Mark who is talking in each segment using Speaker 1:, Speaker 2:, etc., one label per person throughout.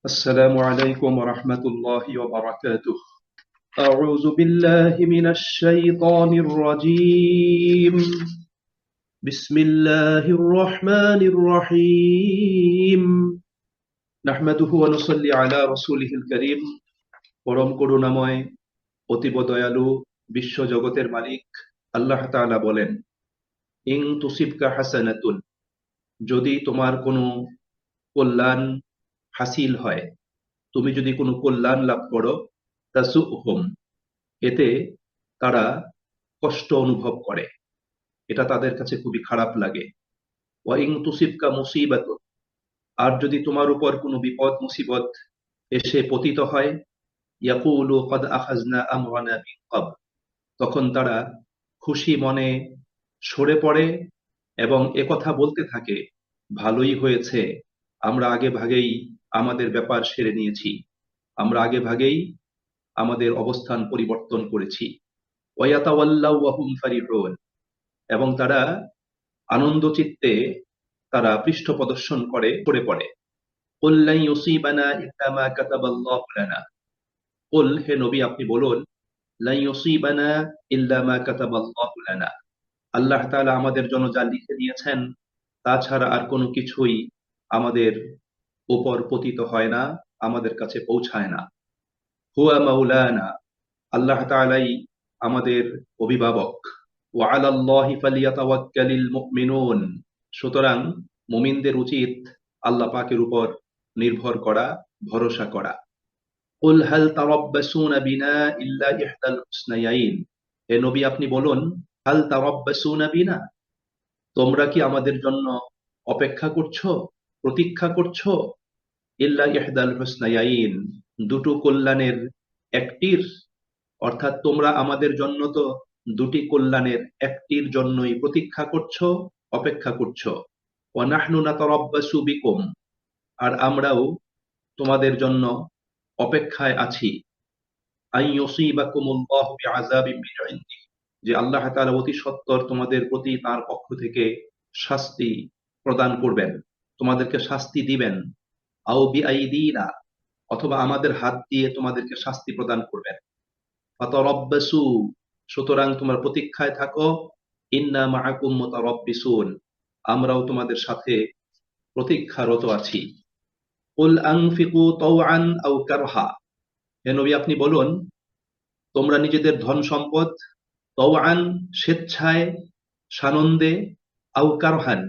Speaker 1: السلام عليكم ورحمة الله وبركاته. أعوذ بالله من الشيطان الرجيم. بسم الله الرحمن الرحيم. نحمده ونصلي على رسوله الكريم. পরম করুণাময় অতীব দয়ালু বিশ্ব জগতের মালিক আল্লাহ তাআলা বলেন, ইন তুসিবকা হাসানাতুন, যদি তোমার কোনো কল্যাণ হাসিল হয়, তুমি যদি কোনো কল্যাণ লাভ করো, তাসুহুম, এতে তারা কষ্ট অনুভব করে, এটা তাদের কাছে খুবই খারাপ লাগে। ওয়া ইন তুসিবকা মুসিবাতুন, আর যদি তোমার উপর কোনো বিপদ মুসিবত এসে পতিত হয়, ইয়াকুলু ক্বাদ আখাযনা আমরানা মিন ক্বাবল, তখন তারা খুশি মনে সরে পড়ে এবং একথা বলতে থাকে, ভালোই হয়েছে, আমরা আগে ভাগেই আমাদের ব্যাপার সেরে নিয়েছি, আমরা আগে ভাগেই আমাদের অবস্থান পরিবর্তন করেছি। ওয়ায়াতাওয়াল্লাউ ওয়া হুম ফারিহুন, এবং তারা আনন্দ চিত্তে তারা পৃষ্ঠ প্রদর্শন করে পড়ে পড়ে। কুল লান ইউসিবানা ইল্লা মা কাতাবাল্লাহু লানা, কুল, হে নবী আপনি বলুন, লান ইউসিবানা ইল্লা মা কাতাবাল্লাহু লানা, আল্লাহ তাআলা আমাদের জন্য যা লিখে দিয়েছেন তাছাড়া আর কোনো কিছুই আমাদের উপর পতিত হয় না, আমাদের কাছে পৌঁছায় না। হুয়া মাওলানা, আল্লাহ তাআলাই আমাদের অভিভাবক। ওয়া আলাল্লাহি ফালিয়াতাওয়াক্কালিল মুমিনুন, সুতরাং মুমিনদের উচিত আল্লাহ পাকের উপর নির্ভর করা, ভরসা করা। কুল হাল তারাব্বাসুনা বিনা ইল্লা ইহদাল হুসনায়াইন, হে নবী আপনি বলুন, হাল তারাব্বাসুনা বিনা, তোমরা কি আমাদের জন্য অপেক্ষা করছো, প্রতীক্ষা করছো, ইল্লা ইহদাল হুসনায়াইন, দুটো কল্যাণের একটির, অর্থাৎ তোমরা আমাদের জন্য তো দুটি কল্যাণের একটির জন্যই প্রতীক্ষা করছো, অপেক্ষা করছো। ওয়া নাহনু নাতারাব্বাসু বিকুম, আর আমরাও তোমাদের জন্য অপেক্ষায় আছি, আন ইউসিবাকুমুল্লাহু বিআযাবিন মিন ইনদিহি, যে আল্লাহ তাআলা অতি সত্বর তোমাদের প্রতি তার পক্ষ থেকে শাস্তি প্রদান করবেন, তোমাদেরকে শাস্তি দিবেন। আও বিআইদিনা, অথবা আমাদের হাত দিয়ে তোমাদেরকে শাস্তি প্রদান করবেন। ফাতারাব্বাসু, সুতরাং তোমরা প্রতীক্ষায় থাকো। ইন্না মাআকুম মুতারাব্বিসুন, আমরাও তোমাদের সাথে প্রতীক্ষারত আছি। কুল আনফিকু তাওআন আও কারহা, হে নবী আপনি বলুন, তোমরা নিজেদের ধন সম্পদ তাওআন, স্বেচ্ছায়, সানন্দে, আও কারহান,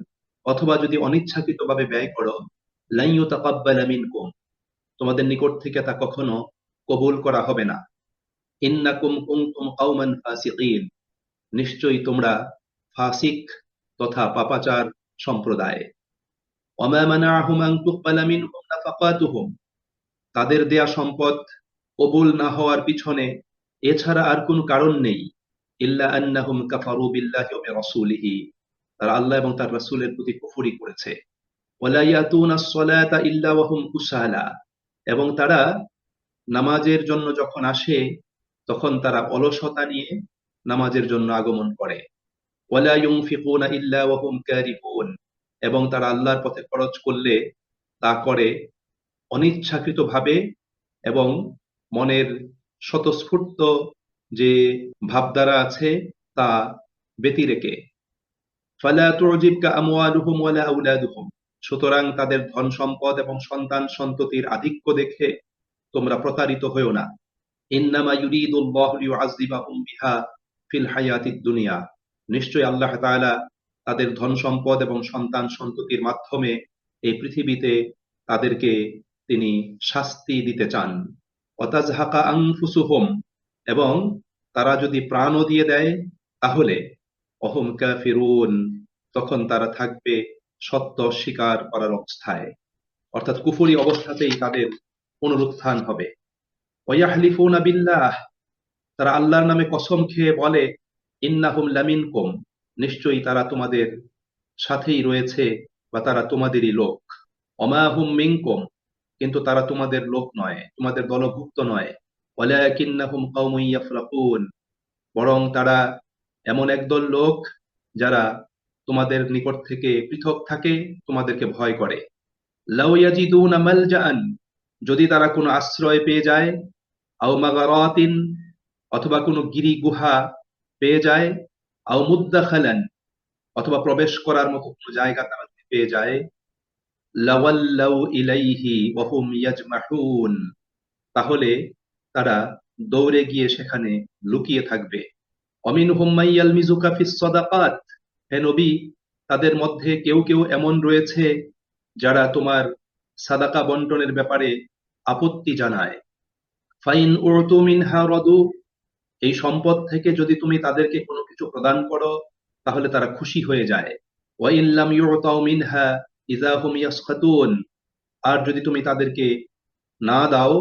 Speaker 1: অথবা যদি অনিচ্ছাকৃতভাবে ব্যয় করো, লা ইউতাকাব্বালা মিনকুম, তোমাদের নিকট থেকে তা কখনো কবুল করা হবে না। ইন্নাকুম কুনতুম কওমান ফাসিকিন, নিশ্চয়ই তোমরা ফাসিক তথা পাপাচার সম্প্রদায়। ওয়ামা মানাআহুম আন তুকবালা মিনহুম নাফাকাতুহুম, তাদের দেয়া সম্পদ কবুল না হওয়ার পিছনে এছাড়া আর কোনো কারণ নেই, ইল্লা আন্নাহুম কাফারু বিল্লাহি ওয়া বিরাসূলিহি, তারা আল্লাহ এবং তার রাসূলের প্রতি কুফরি করেছে। ওয়ালা ইয়াতুনাস সালাতা ইল্লা ওয়া হুম কুসালা, এবং তারা নামাজের জন্য যখন আসে তখন তারা অলসতা নিয়ে নামাজের জন্য আগমন করে। ওয়ালা ইউনফিকুনা ইল্লা ওয়া হুম কারিহুন, এবং তারা আল্লাহর পথে খরচ করলে তা করে অনিচ্ছাকৃতভাবে এবং মনের স্বতঃস্ফূর্ত যে ভাবধারা আছে তা ব্যতিরেকে। ফালা তুজিবকা আমওয়ালুহুম ওয়ালা আওলাদুহুম, সুতরাং তাদের ধন সম্পদ এবং সন্তান সন্ততির আধিক্য দেখে তোমরা প্রতারিত হইও না। ইন্নামা ইউরিদুল্লাহু লিইউআযযিবাহুম বিহা ফিল হায়াতিদ দুনিয়া, নিশ্চয়ই আল্লাহ তাআলা তাদের ধন সম্পদ এবং সন্তান সন্ততির মাধ্যমে এই পৃথিবীতে তাদেরকে তিনি শাস্তি দিতে চান। ওয়াতাজহাকা আনফুসুহুম, এবং তারা যদি প্রাণও দিয়ে দেয় তাহলে অহুম কাফিরুন, তখন তারা থাকবে সত্য স্বীকার করার অবস্থায়, অর্থাৎ কুফরি অবস্থাতেই তাদের পুনরুত্থান হবে। ওয়াহলিফুনা বিল্লাহ, তারা আল্লাহর নামে কসম খেয়ে বলে, ইন্নাহুম লামিনকুম, নিশ্চয়ই তারা তোমাদের সাথেই রয়েছে বা তারা তোমাদেরই লোক। ওমা হুম মিনকুম, কিন্তু তারা তোমাদের লোক নয়, তোমাদের দলভুক্ত নয়। ওয়ালাকিন্নাহুম কওমুন ইয়াফরাকুন, বরং তারা এমন একদল লোক যারা তোমাদের নিকট থেকে পৃথক থাকে, তোমাদেরকে ভয় করে। লাউ ইয়াজিদুনা মালজাআন, যদি তারা কোনো আশ্রয় পেয়ে যায়, আও মাগারাতিন, অথবা কোনো গিরি গুহা পেয়ে যায়, আও মুদ্দাখালান, অথবা প্রবেশ করার মতো কোনো জায়গা তারা যদি পেয়ে যায়, লাওয়াল্লাউ ইলাইহি ওয়া হুম ইয়াজমাহুন, তাহলে তারা দৌড়ে গিয়ে সেখানে লুকিয়ে থাকবে। অমিনহুম মাইয়ালমিজুকা ফিস সাদাকাত, হে নবী, তাদের মধ্যে কেউ কেউ এমন রয়েছে যারা তোমার সাদাকা বন্টনের ব্যাপারে আপত্তি জানায়। ফাইন উরতু মিনহা রাদু, এই সম্পদ থেকে যদি তুমি তাদেরকে কোনো কিছু প্রদান করো তাহলে তারা খুশি হয়ে যায়। ওয়া ইন লাম ইউতাউ মিনহা ইযা হুম ইয়াসখাতুন, আর যদি তুমি তাদেরকে না দাও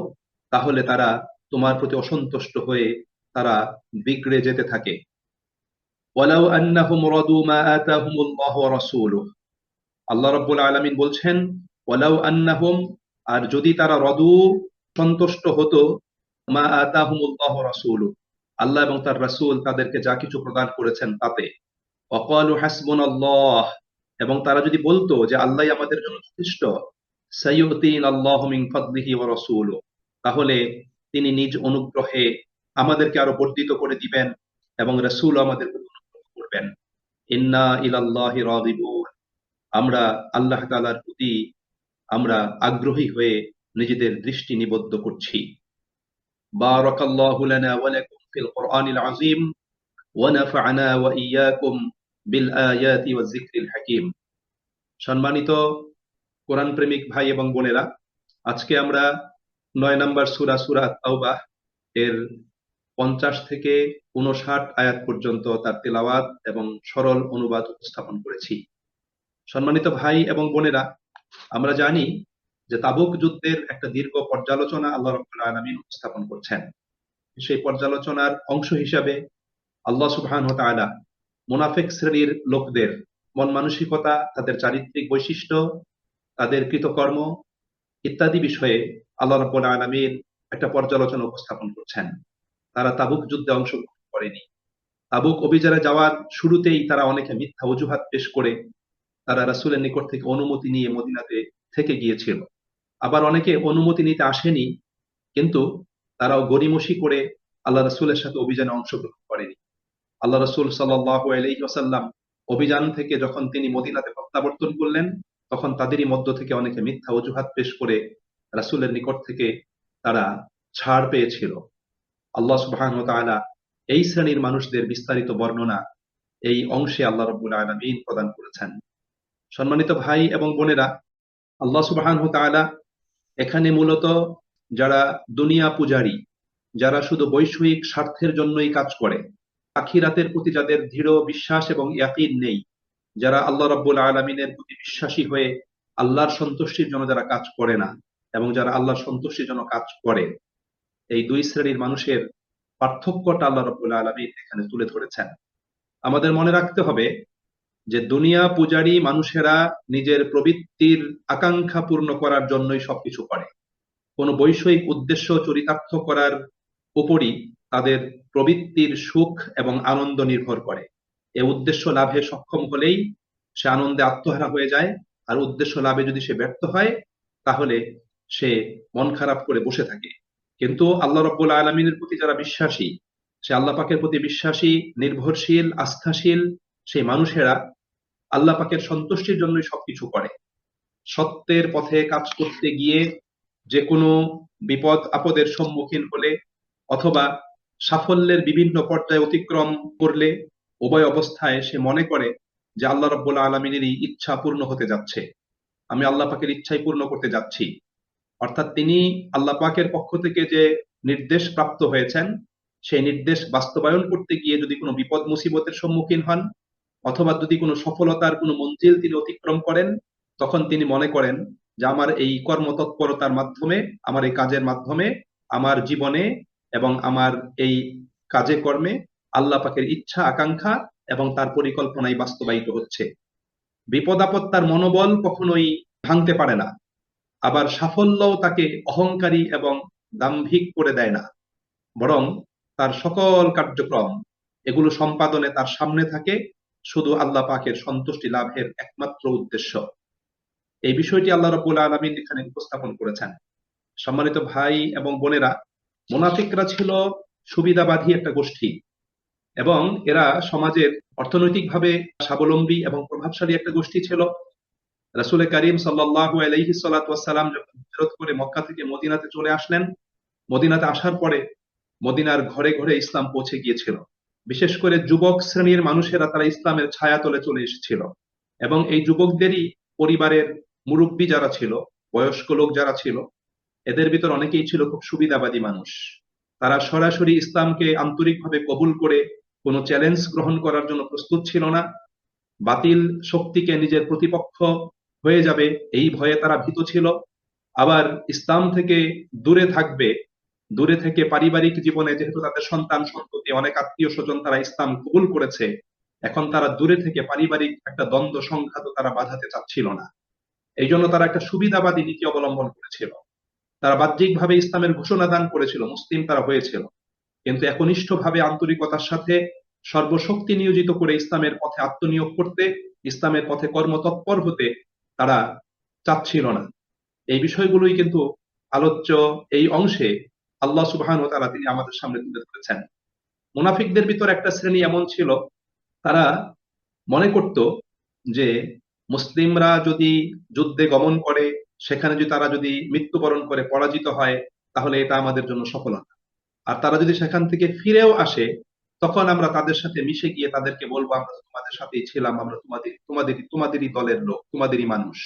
Speaker 1: তাহলে তারা তোমার প্রতি অসন্তুষ্ট হয়ে তারা বিগড়ে যেতে থাকে। ওয়ালাউ আন্নাহুম রাদু মা আতাহুমুল্লাহু ওয়া রাসূলুহু, আল্লাহ রাব্বুল আলামিন বলছেন, ওয়ালাউ আন্নাহুম, আর যদি তারা রদু, সন্তুষ্ট হতো, মা আতাহুমুল্লাহু ওয়া রাসূলুহু, আল্লাহ এবং তার রাসূল তাদেরকে যা কিছু প্রদান করেছেন তাতে, ওয়াকালু হাসবুনাল্লাহ, এবং তারা যদি বলতো যে আল্লাহই আমাদের জন্য যথেষ্ট, সাইয়ুতিনাল্লাহু মিন ফাদলিহি ওয়া রাসূলুহু, তাহলে তিনি নিজ অনুগ্রহে আমাদেরকে আরো বর্ধিত করে দিবেন এবং রাসূল আমাদের প্রতি অনুগ্রহ করবেন। ইন্না ইলাল্লাহি রাগিবুন, আমরা আল্লাহ তাআলার প্রতি আমরা আগ্রহী হয়ে নিজেদের দৃষ্টি নিবদ্ধ করছি। বারাকাল্লাহু লানা ওয়া লাকুম ফিল কুরআনিল আযীম ওয়া নাফা'না ওয়া ইয়্যাকুম বিল আয়াতি ওয়াজ যিকরিল হাকীম। সম্মানিত কোরআন প্রেমিক ভাই এবং বোনেরা, আজকে আমরা ৯ নম্বর সূরা, সূরা আত-তাওবাহ এর ৫০ থেকে ৫৯ আয়াত পর্যন্ত তার তেলাওয়াত এবং সরল অনুবাদ উপস্থাপন করেছি। সম্মানিত ভাই এবং বোনেরা, আমরা জানি যে তাবুক যুদ্ধের একটা দীর্ঘ পর্যালোচনা আল্লাহ রাব্বুল আলামিন উপস্থাপন করছেন। সেই পর্যালোচনার অংশ হিসাবে আল্লাহ সুবহানাহু ওয়া তাআলা মুনাফিক শ্রেণীর লোকদের মন মানসিকতা, তাদের চারিত্রিক বৈশিষ্ট্য, তাদের কৃতকর্ম ইত্যাদি বিষয়ে আল্লাহ রাব্বুল আলামিন একটা পর্যালোচনা উপস্থাপন করছেন। তারা তাবুক যুদ্ধে অংশগ্রহণ করেনি। তাবুক অভিযানে যাওয়ার শুরুতেই তারা অনেকে মিথ্যা অজুহাত পেশ করে তারা রাসূলের নিকট থেকে অনুমতি নিয়ে মদিনাতে থেকে গিয়েছিল। আবার অনেকে অনুমতি নিতে আসেনি, কিন্তু তারাও গড়িমসি করে আল্লাহ রাসূলের সাথে অভিযানে অংশগ্রহণ করেনি। আল্লাহ রাসূল সাল্লাল্লাহু আলাইহি ওয়াসাল্লাম অভিযান থেকে যখন তিনি মদিনাতে প্রত্যাবর্তন করলেন, তখন তাদেরই মধ্য থেকে অনেকে মিথ্যা অজুহাত পেশ করে রাসূলের নিকট থেকে তারা ছাড় পেয়েছিল। আল্লাহ সুবহানাহু ওয়া তাআলা এই শ্রেণীর মানুষদের বিস্তারিত বর্ণনা এই অংশে আল্লাহ রাব্বুল আলামিন প্রদান করেছেন। সম্মানিত ভাই এবং বোনেরা, আল্লাহ সুবহানাহু ওয়া তাআলা এখানে মূলত যারা দুনিয়া পূজারী, যারা শুধু বৈষয়িক স্বার্থের জন্যই কাজ করে, আখিরাতের প্রতি যাদের দৃঢ় বিশ্বাস এবং ইয়াকিন নেই, যারা আল্লাহ রাব্বুল আলামিনের প্রতি বিশ্বাসী হয়ে আল্লাহর সন্তুষ্টির জন্য যারা কাজ করে না এবং যারা আল্লাহর সন্তুষ্টির জন্য কাজ করে, এই দুই শ্রেণীর মানুষের পার্থক্যটা আল্লাহ রাব্বুল আলামিন এখানে তুলে ধরেছেন। আমাদের মনে রাখতে হবে যে দুনিয়া পূজারী মানুষেরা নিজের প্রবৃত্তির আকাঙ্ক্ষা পূর্ণ করার জন্যই সবকিছু করে। কোনো বৈষয়িক উদ্দেশ্য চরিতার্থ করার উপরই তাদের প্রবৃত্তির সুখ এবং আনন্দ নির্ভর করে। এ উদ্দেশ্য লাভে সক্ষম হলেই সে আনন্দে আত্মহারা হয়ে যায়, আর উদ্দেশ্য লাভে যদি সে ব্যর্থ হয় তাহলে সে মন খারাপ করে বসে থাকে। কিন্তু আল্লাহ রাব্বুল আলামিনের প্রতি যারা বিশ্বাসী, সে আল্লাহ পাকের প্রতি বিশ্বাসী, নির্ভরশীল, আস্থাশীল সেই মানুষেরা আল্লাহ পাকের সন্তুষ্টির জন্যই সবকিছু করে। সত্যের পথে কাজ করতে গিয়ে যে কোনো বিপদ আপদের সম্মুখীন হলে অথবা সাফল্যের বিভিন্ন পর্যায়ে অতিক্রম করলে উভয় অবস্থায় সে মনে করে যে আল্লাহ রাব্বুল আলামিনেরই ইচ্ছা পূর্ণ হতে যাচ্ছে, আমি আল্লাহ পাকের ইচ্ছাই পূর্ণ করতে যাচ্ছি। অর্থাৎ তিনি আল্লাহ পাকের পক্ষ থেকে যে নির্দেশ প্রাপ্ত হয়েছেন সেই নির্দেশ বাস্তবায়ন করতে গিয়ে যদি কোনো বিপদ মুসিবতের সম্মুখীন হন অথবা যদি কোনো সফলতার কোনো মঞ্জিল তিনি অতিক্রম করেন, তখন তিনি মনে করেন যে আমার এই কর্মতৎপরতার মাধ্যমে, আমার এই কাজের মাধ্যমে আমার জীবনে এবং আমার এই কাজে কর্মে আল্লাহ পাকের ইচ্ছা আকাঙ্ক্ষা এবং তার পরিকল্পনাই বাস্তবায়িত হচ্ছে। বিপদ আপদ তার মনোবল কখনোই ভাঙতে পারে না, আবার সাফল্যও তাকে অহংকারী এবং দাম্ভিক করে দেয় না, বরং তার সকল কার্যক্রম এগুলো সম্পাদনে তার সামনে থাকে শুধু আল্লাহ পাকের সন্তুষ্টি লাভের একমাত্র উদ্দেশ্য। এই বিষয়টি আল্লাহ রাব্বুল আলামিন এখানে উপস্থাপন করেছেন। সম্মানিত ভাই এবং বোনেরা, মুনাফিকরা ছিল সুবিধাবাদী একটা গোষ্ঠী, এবং এরা সমাজের অর্থনৈতিকভাবে স্বাবলম্বী এবং প্রভাবশালী একটা গোষ্ঠী ছিল। রাসূল করিম সাল্লাল্লাহু আলাইহি সাল্লাতু ওয়াসসালাম যখন হিজরত করে মক্কা থেকে মদিনাতে চলে আসলেন, মদিনাতে আসার পরে মদিনার ঘরে ঘরে ইসলাম পৌঁছে গিয়েছিল। বিশেষ করে যুবক শ্রেণীর মানুষেরা তারা ইসলামের ছায়াতলে চলে এসেছিল, এবং এই যুবকদেরই পরিবারের মুরব্বী যারা ছিল, বয়স্ক লোক যারা ছিল, এদের ভিতর অনেকেই ছিল খুব সুবিধাবাদী মানুষ। তারা সরাসরি ইসলামকে আন্তরিকভাবে কবুল করে কোনো চ্যালেঞ্জ গ্রহণ করার জন্য প্রস্তুত ছিল না। বাতিল শক্তিকে নিজের প্রতিপক্ষ হয়ে যাবে এই ভয়ে তারা ভীত ছিল। আবার ইসলাম থেকে দূরে থাকবে, দূরে থেকে পারিবারিক জীবনে যেহেতু তাদের সন্তান সন্ততি অনেক আত্মীয় স্বজন তারা ইসলাম কবুল করেছে, এখন তারা দূরে থেকে পারিবারিক একটা দ্বন্দ্ব সংঘাত তারা বাঁধাতে চাচ্ছিল না। এই জন্য তারা একটা সুবিধাবাদী নীতি অবলম্বন করেছিল। তারা বাহ্যিকভাবে ইসলামের ঘোষণা দান করেছিল, মুসলিম তারা হয়েছিল, কিন্তু একনিষ্ঠভাবে আন্তরিকতার সাথে সর্বশক্তি নিয়োজিত করে ইসলামের পথে আত্মনিয়োগ করতে, ইসলামের পথে কর্মতৎপর হতে তারা চাচ্ছিল না। এই বিষয়গুলোই কিন্তু আলোচ্য এই অংশে আল্লাহ সুবহানাহু ওয়া তাআলা তিনি আমাদের সামনে তুলে ধরেছেন। মুনাফিকদের ভিতর একটা শ্রেণী এমন ছিল, তারা মনে করত যে মুসলিমরা যদি যুদ্ধে গমন করে, সেখানে যদি তারা যদি মৃত্যুবরণ করে পরাজিত হয়, তাহলে এটা আমাদের জন্য সফলতা। আর তারা যদি সেখান থেকে ফিরেও আসে, তখন আমরা তাদের সাথে মিশে গিয়ে তাদেরকে বলবো আমরা তো তোমাদের সাথেই ছিলাম, আমরা তোমাদেরই দলের লোক, তোমাদেরই মানুষ।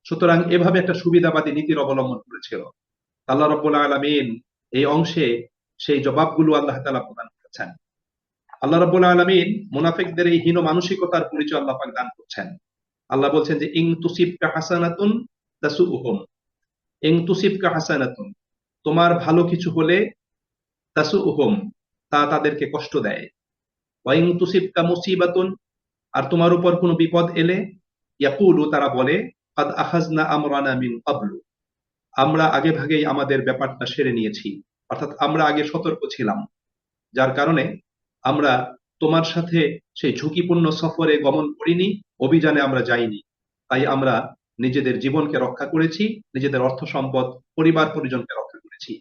Speaker 1: সুতরাং এভাবে একটা সুবিধাবাদী নীতির অবলম্বন করেছিল। আল্লাহ রাব্বুল আলামিন এই অংশে সেই জবাবগুলো আল্লাহ তাআলা প্রদান করেছেন। আল্লাহ রাব্বুল আলামিন মুনাফিকদের এই হীন মানসিকতার পরিচয় আল্লাহ পাক দান করছেন। আল্লাহ বলছেন যে ইন তুসিবকা হাসানাতুন তাসুউহুম, ইন তুসিবকা হাসানাতুন, তোমার ভালো কিছু হলে তাসুউহুম, তা তাদেরকে কষ্ট দেয়। ওয়া ইন তুসিবকা মুসিবাতুন, আর তোমার উপর কোনো বিপদ এলে ইয়াকুলু, তারা বলে কাদ আখাযনা আমরানা মিন ক্বাবলু, আমরা আগে ভাগেই আমাদের ব্যাপারটা সেরে নিয়েছি, অর্থাৎ আমরা আগে সতর্ক ছিলাম, যার কারণে আমরা তোমার সাথে সেই ঝুঁকিপূর্ণ সফরে গমন করিনি, অভিযানে আমরা যাইনি, তাই আমরা নিজেদের জীবনকে রক্ষা করেছি, নিজেদের অর্থ সম্পদ পরিবার পরিজনকে রক্ষা করেছি।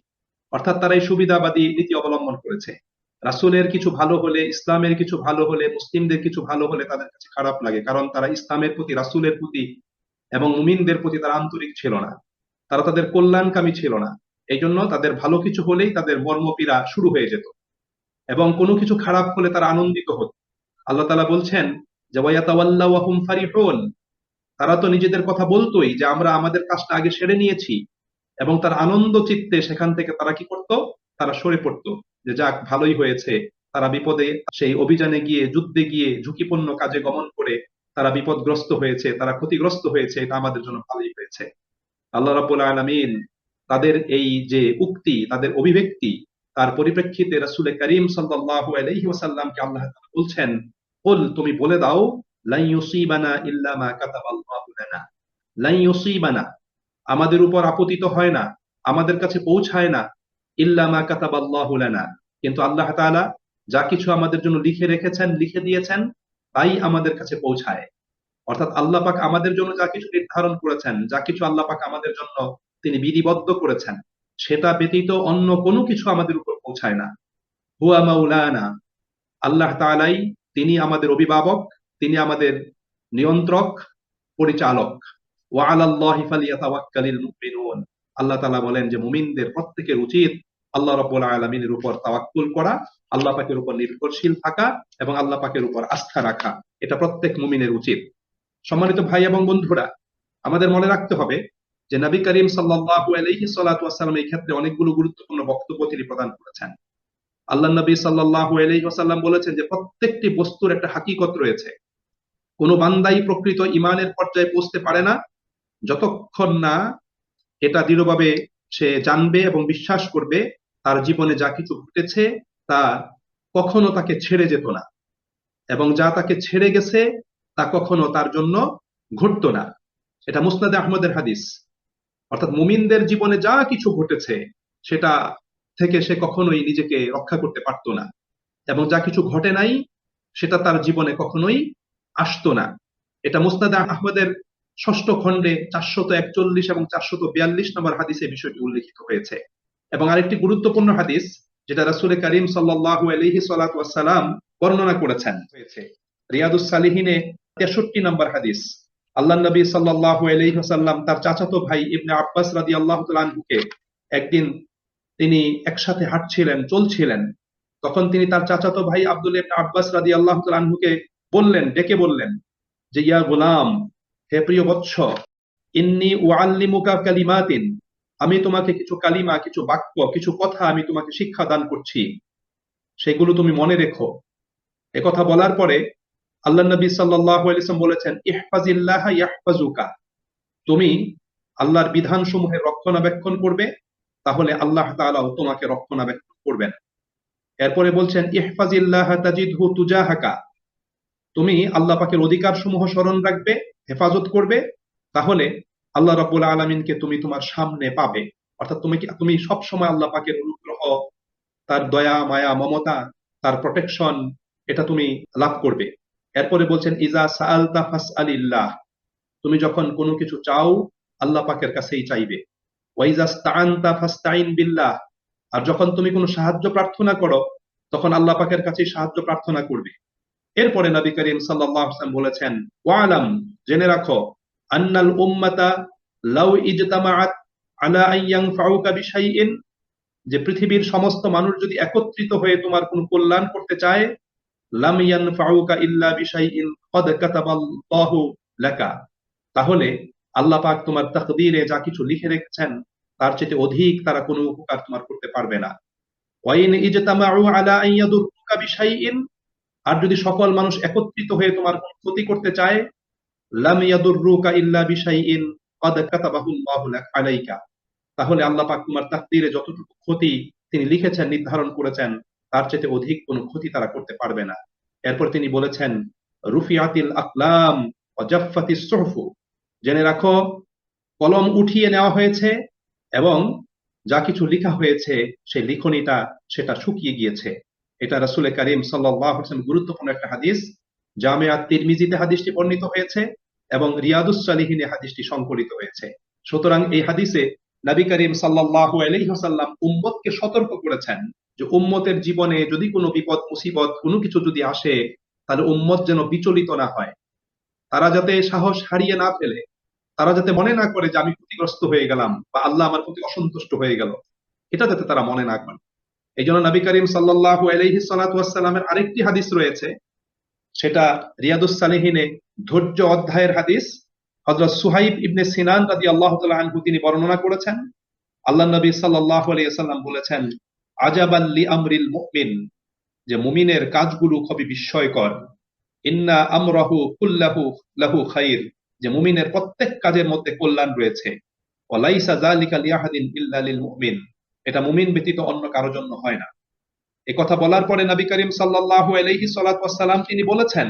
Speaker 1: অর্থাৎ তারা এই সুবিধাবাদী নীতি অবলম্বন করেছে। রাসূলের কিছু ভালো হলে, ইসলামের কিছু ভালো হলে, মুসলিমদের কিছু ভালো হলে তাদের কাছে খারাপ লাগে, কারণ তারা ইসলামের প্রতি, রাসূলের প্রতি এবং মুমিনদের প্রতি তারা আন্তরিক ছিল না, তারা তাদের কল্যাণকামী ছিল না। এই জন্য তাদের ভালো কিছু হলেই তাদের মর্মপীড়া শুরু হয়ে যেত, এবং কোনো কিছু খারাপ হলে তারা আনন্দিত হতো। আল্লাহ তাআলা বলছেন যে ওয়ায়াতাওয়াল্লাউ ওয়া হুম ফারিহুন, তারা তো নিজেদের কথা বলতোই যে আমরা আমাদের কাজটা আগে সেরে নিয়েছি, এবং তার আনন্দ চিত্তে সেখান থেকে তারা কি করত, তারা সরে পড়তো, যে যাক ভালোই হয়েছে, তারা বিপদে সেই অভিযানে গিয়ে, যুদ্ধে গিয়ে, ঝুঁকিপূর্ণ কাজে গমন করে তারা বিপদগ্রস্ত হয়েছে, তারা ক্ষতিগ্রস্ত হয়েছে, এটা আমাদের জন্য ভালোই হয়েছে। আল্লাহ রাব্বুল আলামিন তাদের এই যে উক্তি, তাদের অভিব্যক্তি, তার পরিপ্রেক্ষিতে রাসূল করিম সাল্লাল্লাহু আলাইহি ওয়াসাল্লামকে আল্লাহ তাআলা বলছেন, কুল, তুমি বলে দাও, লা ইউসিবানা ইল্লা মা কাতাবাল্লাহু লানা, লা ইউসিবানা, আমাদের উপর আপতিত হয় না, আমাদের কাছে পৌঁছায় না, ইল্লা মা কাতাবাল্লাহু লানা, কিন্তু আল্লাহ তাআলা যা কিছু আমাদের জন্য লিখে রেখেছেন, লিখে দিয়েছেন, তাই আমাদের কাছে পৌঁছায়। অর্থাৎ আল্লাহ পাক আমাদের জন্য যা কিছু নির্ধারণ করেছেন, যা কিছু আল্লাহ পাক আমাদের জন্য তিনি বিধিবদ্ধ করেছেন, সেটা ব্যতীত অন্য কোনো কিছু আমাদের উপর পৌঁছায় না। হুয়া মাওলানা, আল্লাহ তাআলাই তিনি আমাদের অভিভাবক, তিনি আমাদের নিয়ন্ত্রক, পরিচালক। ওয়া আলাল্লাহি ফালিয়াতাওয়াক্কালিল মুমিনুন, আল্লাহ তাআলা বলেন যে মুমিনদের প্রত্যেকের উচিত আল্লাহ রাব্বুল আলামিনের উপর তাওয়াক্কুল করা, আল্লাহ পাকের উপর নির্ভরশীল থাকা এবং আল্লাহ পাকের উপর আস্থা রাখা, এটা প্রত্যেক মুমিনের উচিত। সম্মানিত ভাই এবং বন্ধুরা, আমাদের মনে রাখতে হবে যে নবী করিম সাল্লাল্লাহু আলাইহি সাল্লাতু ওয়াসাল্লাম এই ক্ষেত্রে অনেকগুলো গুরুত্বপূর্ণ বক্তব্য তিনি প্রদান করেছেন। আল্লাহ নবী সাল্লাল্লাহু আলাইহি ওয়াসাল্লাম বলেছেন যে প্রত্যেকটি বস্তুর একটা হাকিকত রয়েছে। কোন বান্দাই প্রকৃত ঈমানের পর্যায়ে পৌঁছতে পারে না যতক্ষণ না এটা দৃঢ়ভাবে সে জানবে এবং বিশ্বাস করবে তার জীবনে যা কিছু ঘটেছে তা কখনো তাকে ছেড়ে যেত না, এবং যা তাকে ছেড়ে গেছে তা কখনো তার জন্য ঘটতো না। এটা মুসনাদে আহমদের হাদিস। অর্থাৎ মুমিনদের জীবনে যা কিছু ঘটেছে সেটা থেকে সে কখনোই নিজেকে রক্ষা করতে পারতো না, এবং যা কিছু ঘটে নাই সেটা তার জীবনে কখনোই আসতো না। এটা মুসনাদে আহমদের ষষ্ঠ খণ্ডে 441 এবং 442 নম্বর হাদিসে বিষয়টি উল্লেখিত হয়েছে। এবং আরেকটি গুরুত্বপূর্ণ হাদিস যেটা রাসূল করিম সাল্লাল্লাহু আলাইহি সাল্লাতু ওয়াসসালাম বর্ণনা করেছেন হয়েছে রিয়াদুস সালিহিনে 63 নম্বর হাদিস। আল্লাহ নবী সাল্লাল্লাহু আলাইহি ওয়াসাল্লাম তার চাচাতো ভাই ইবনে আব্বাস রাদিয়াল্লাহু তাআলা আনহুকে একদিন তিনি একসাথে হাঁটছিলেন, চলছিলেন, তখন তিনি তার চাচাতো ভাই আব্দুল্লাহ ইবনে আব্বাস রাদিয়াল্লাহু তাআলা আনহুকে ডেকে বললেন যে, ইয়া গোলাম, হে প্রিয় বৎস, ইন্নী উআল্লিমুকা কালিমাতিন, আমি তোমাকে কিছু কালিমা, কিছু বাক্য, কিছু কথা আমি তোমাকে শিক্ষা দান করছি, সেগুলো তুমি মনে রেখো। একথা বলার পরে আল্লাহ নবী সাল্লাল্লাহু আলাইহি ওয়াসাল্লাম বলেছেন, ইহফাজিল্লাহা ইয়াহফাজুকা, তুমি আল্লাহর বিধানসমূহের রক্ষণাবেক্ষণ করবে, তাহলে আল্লাহ তাআলাও তোমাকে রক্ষণাবেক্ষণ করবেন। এরপরে বলছেন, ইহফাজিল্লাহা তাজিদহু তুজাহাকা, তুমি আল্লাহ পাকের অধিকার সমূহ স্মরণ রাখবে, হেফাজত করবে, তাহলে আল্লাহ রাব্বুল আলামিনকে তুমি তোমার সামনে পাবে। অর্থাৎ তুমি সব সময় আল্লাহ পাকের অনুগ্রহ, তার দয়া, মায়া, মমতা, তার প্রোটেকশন, এটা তুমি লাভ করবে। এরপরে বলছেন, ইজা সাআলতা ফাসআলিল্লাহ, তুমি যখন কোনো কিছু চাও আল্লাহ পাকের কাছেই চাইবে। ওয়াইজা ইসতাআনতা ফাসতাইন বিল্লাহ, আর যখন তুমি কোনো সাহায্য প্রার্থনা করো তখন আল্লাহ পাকের কাছেই সাহায্য প্রার্থনা করবে। এরপরে নবী করিম সাল্লাল্লাহু আলাইহি ওয়াসাল্লাম বলেছেন, ওয়ালাম, জেনে রাখো, আন্নাল উম্মাতা লাউ ইজতামাআত আলা আন ইয়ানফাউকা বিশাইইন, যে পৃথিবীর সমস্ত মানুষ যদি একত্রিত হয়ে তোমার কোনো কল্যাণ করতে চায়, লাম ইয়ানফাউকা ইল্লা বিশাইইন ক্বাদ কাতাবাল্লাহু লাকা, তাহলে আল্লাহ পাক তোমার তাকদীরে যা কিছু লিখে রেখেছেন তার চেয়ে অধিক তারা কোনো উপকার তোমার করতে পারবে না। ওয়াইন ইজতামাউ আলা আন ইয়াদুররুকা বিশাইইন, আর যদি সকল মানুষ একত্রিত হয়ে তোমার কোনো ক্ষতি করতে চায়, লাম ইয়াদুররুকা ইল্লা বিশাইইন ক্বাদ কাতাবাহুল্লাহু আলাইকা, তাহলে আল্লাহ পাক তোমার তাকদীরে যতটুকু ক্ষতি তিনি লিখেছেন, নির্ধারণ করেছেন, তার চেয়ে অধিক কোনো ক্ষতি তারা করতে পারবে না। এরপর তিনি বলেছেন, রুফিয়াতিল আকলাম ওয়া জাফফাতিস সুহফু, জেনে রাখো, কলম উঠিয়ে নেওয়া হয়েছে এবং যা কিছু লেখা হয়েছে সেই লিখনিটা সেটা শুকিয়ে গিয়েছে। এটা রাসূল করিম সাল্লাল্লাহু আলাইহি ওয়াসাল্লাম গুরুত্বপূর্ণ একটা হাদিস। জামে আত-তিরমিজিতে হাদিসটি বর্ণিত হয়েছে এবং রিয়াদুস সালিহিনে হাদিসটি সংকলিত হয়েছে। সুতরাং এই হাদিসে নবী করিম সাল্লাল্লাহু আলাইহি ওয়াসাল্লাম উম্মতকে সতর্ক করেছেন যে উম্মতের জীবনে যদি কোনো বিপদ মুসিবত কোনো কিছু যদি আসে, তাহলে উম্মত যেন বিচলিত না হয়, তারা যাতে সাহস হারিয়ে না ফেলে, তারা যাতে মনে না করে যে আমি ক্ষতিগ্রস্ত হয়ে গেলাম বা আল্লাহ আমার প্রতি অসন্তুষ্ট হয়ে গেল, এটা যাতে তারা মনে না করে। এই জন্য নবী করিম সাল্লাল্লাহু আলাইহি সাল্লাতু ওয়াসসালামের আরেকটি হাদিস রয়েছে, সেটা রিয়াদুস সালিহিনে ধৈর্য অধ্যায়ের হাদিস। হযরত সুহাইব ইবনে সিনান রাদিয়াল্লাহু তাআলা আনহু তিনি বর্ণনা করেছেন, আল্লাহ নবী সাল্লাল্লাহু আলাইহি ওয়াসাল্লাম বলেছেন, আজাবাল লি আমরিল মুমিন, যে মুমিনের কাজগুলো খুবই বিস্ময়কর। ইন্না আমরাহু কুল্লাহু লাহু খাইর, যে মুমিনের প্রত্যেক কাজের মধ্যে কল্যাণ রয়েছে। ওয়া লাইসা যালিকা লিআহাদিন ইল্লা লিল মুমিন, এটা মুমিন ব্যতীত অন্য কারো জন্য হয় না। এই কথা বলার পরে নবী করিম সাল্লাল্লাহু আলাইহি সাল্লাতু ওয়াসসালাম তিনি বলেছেন,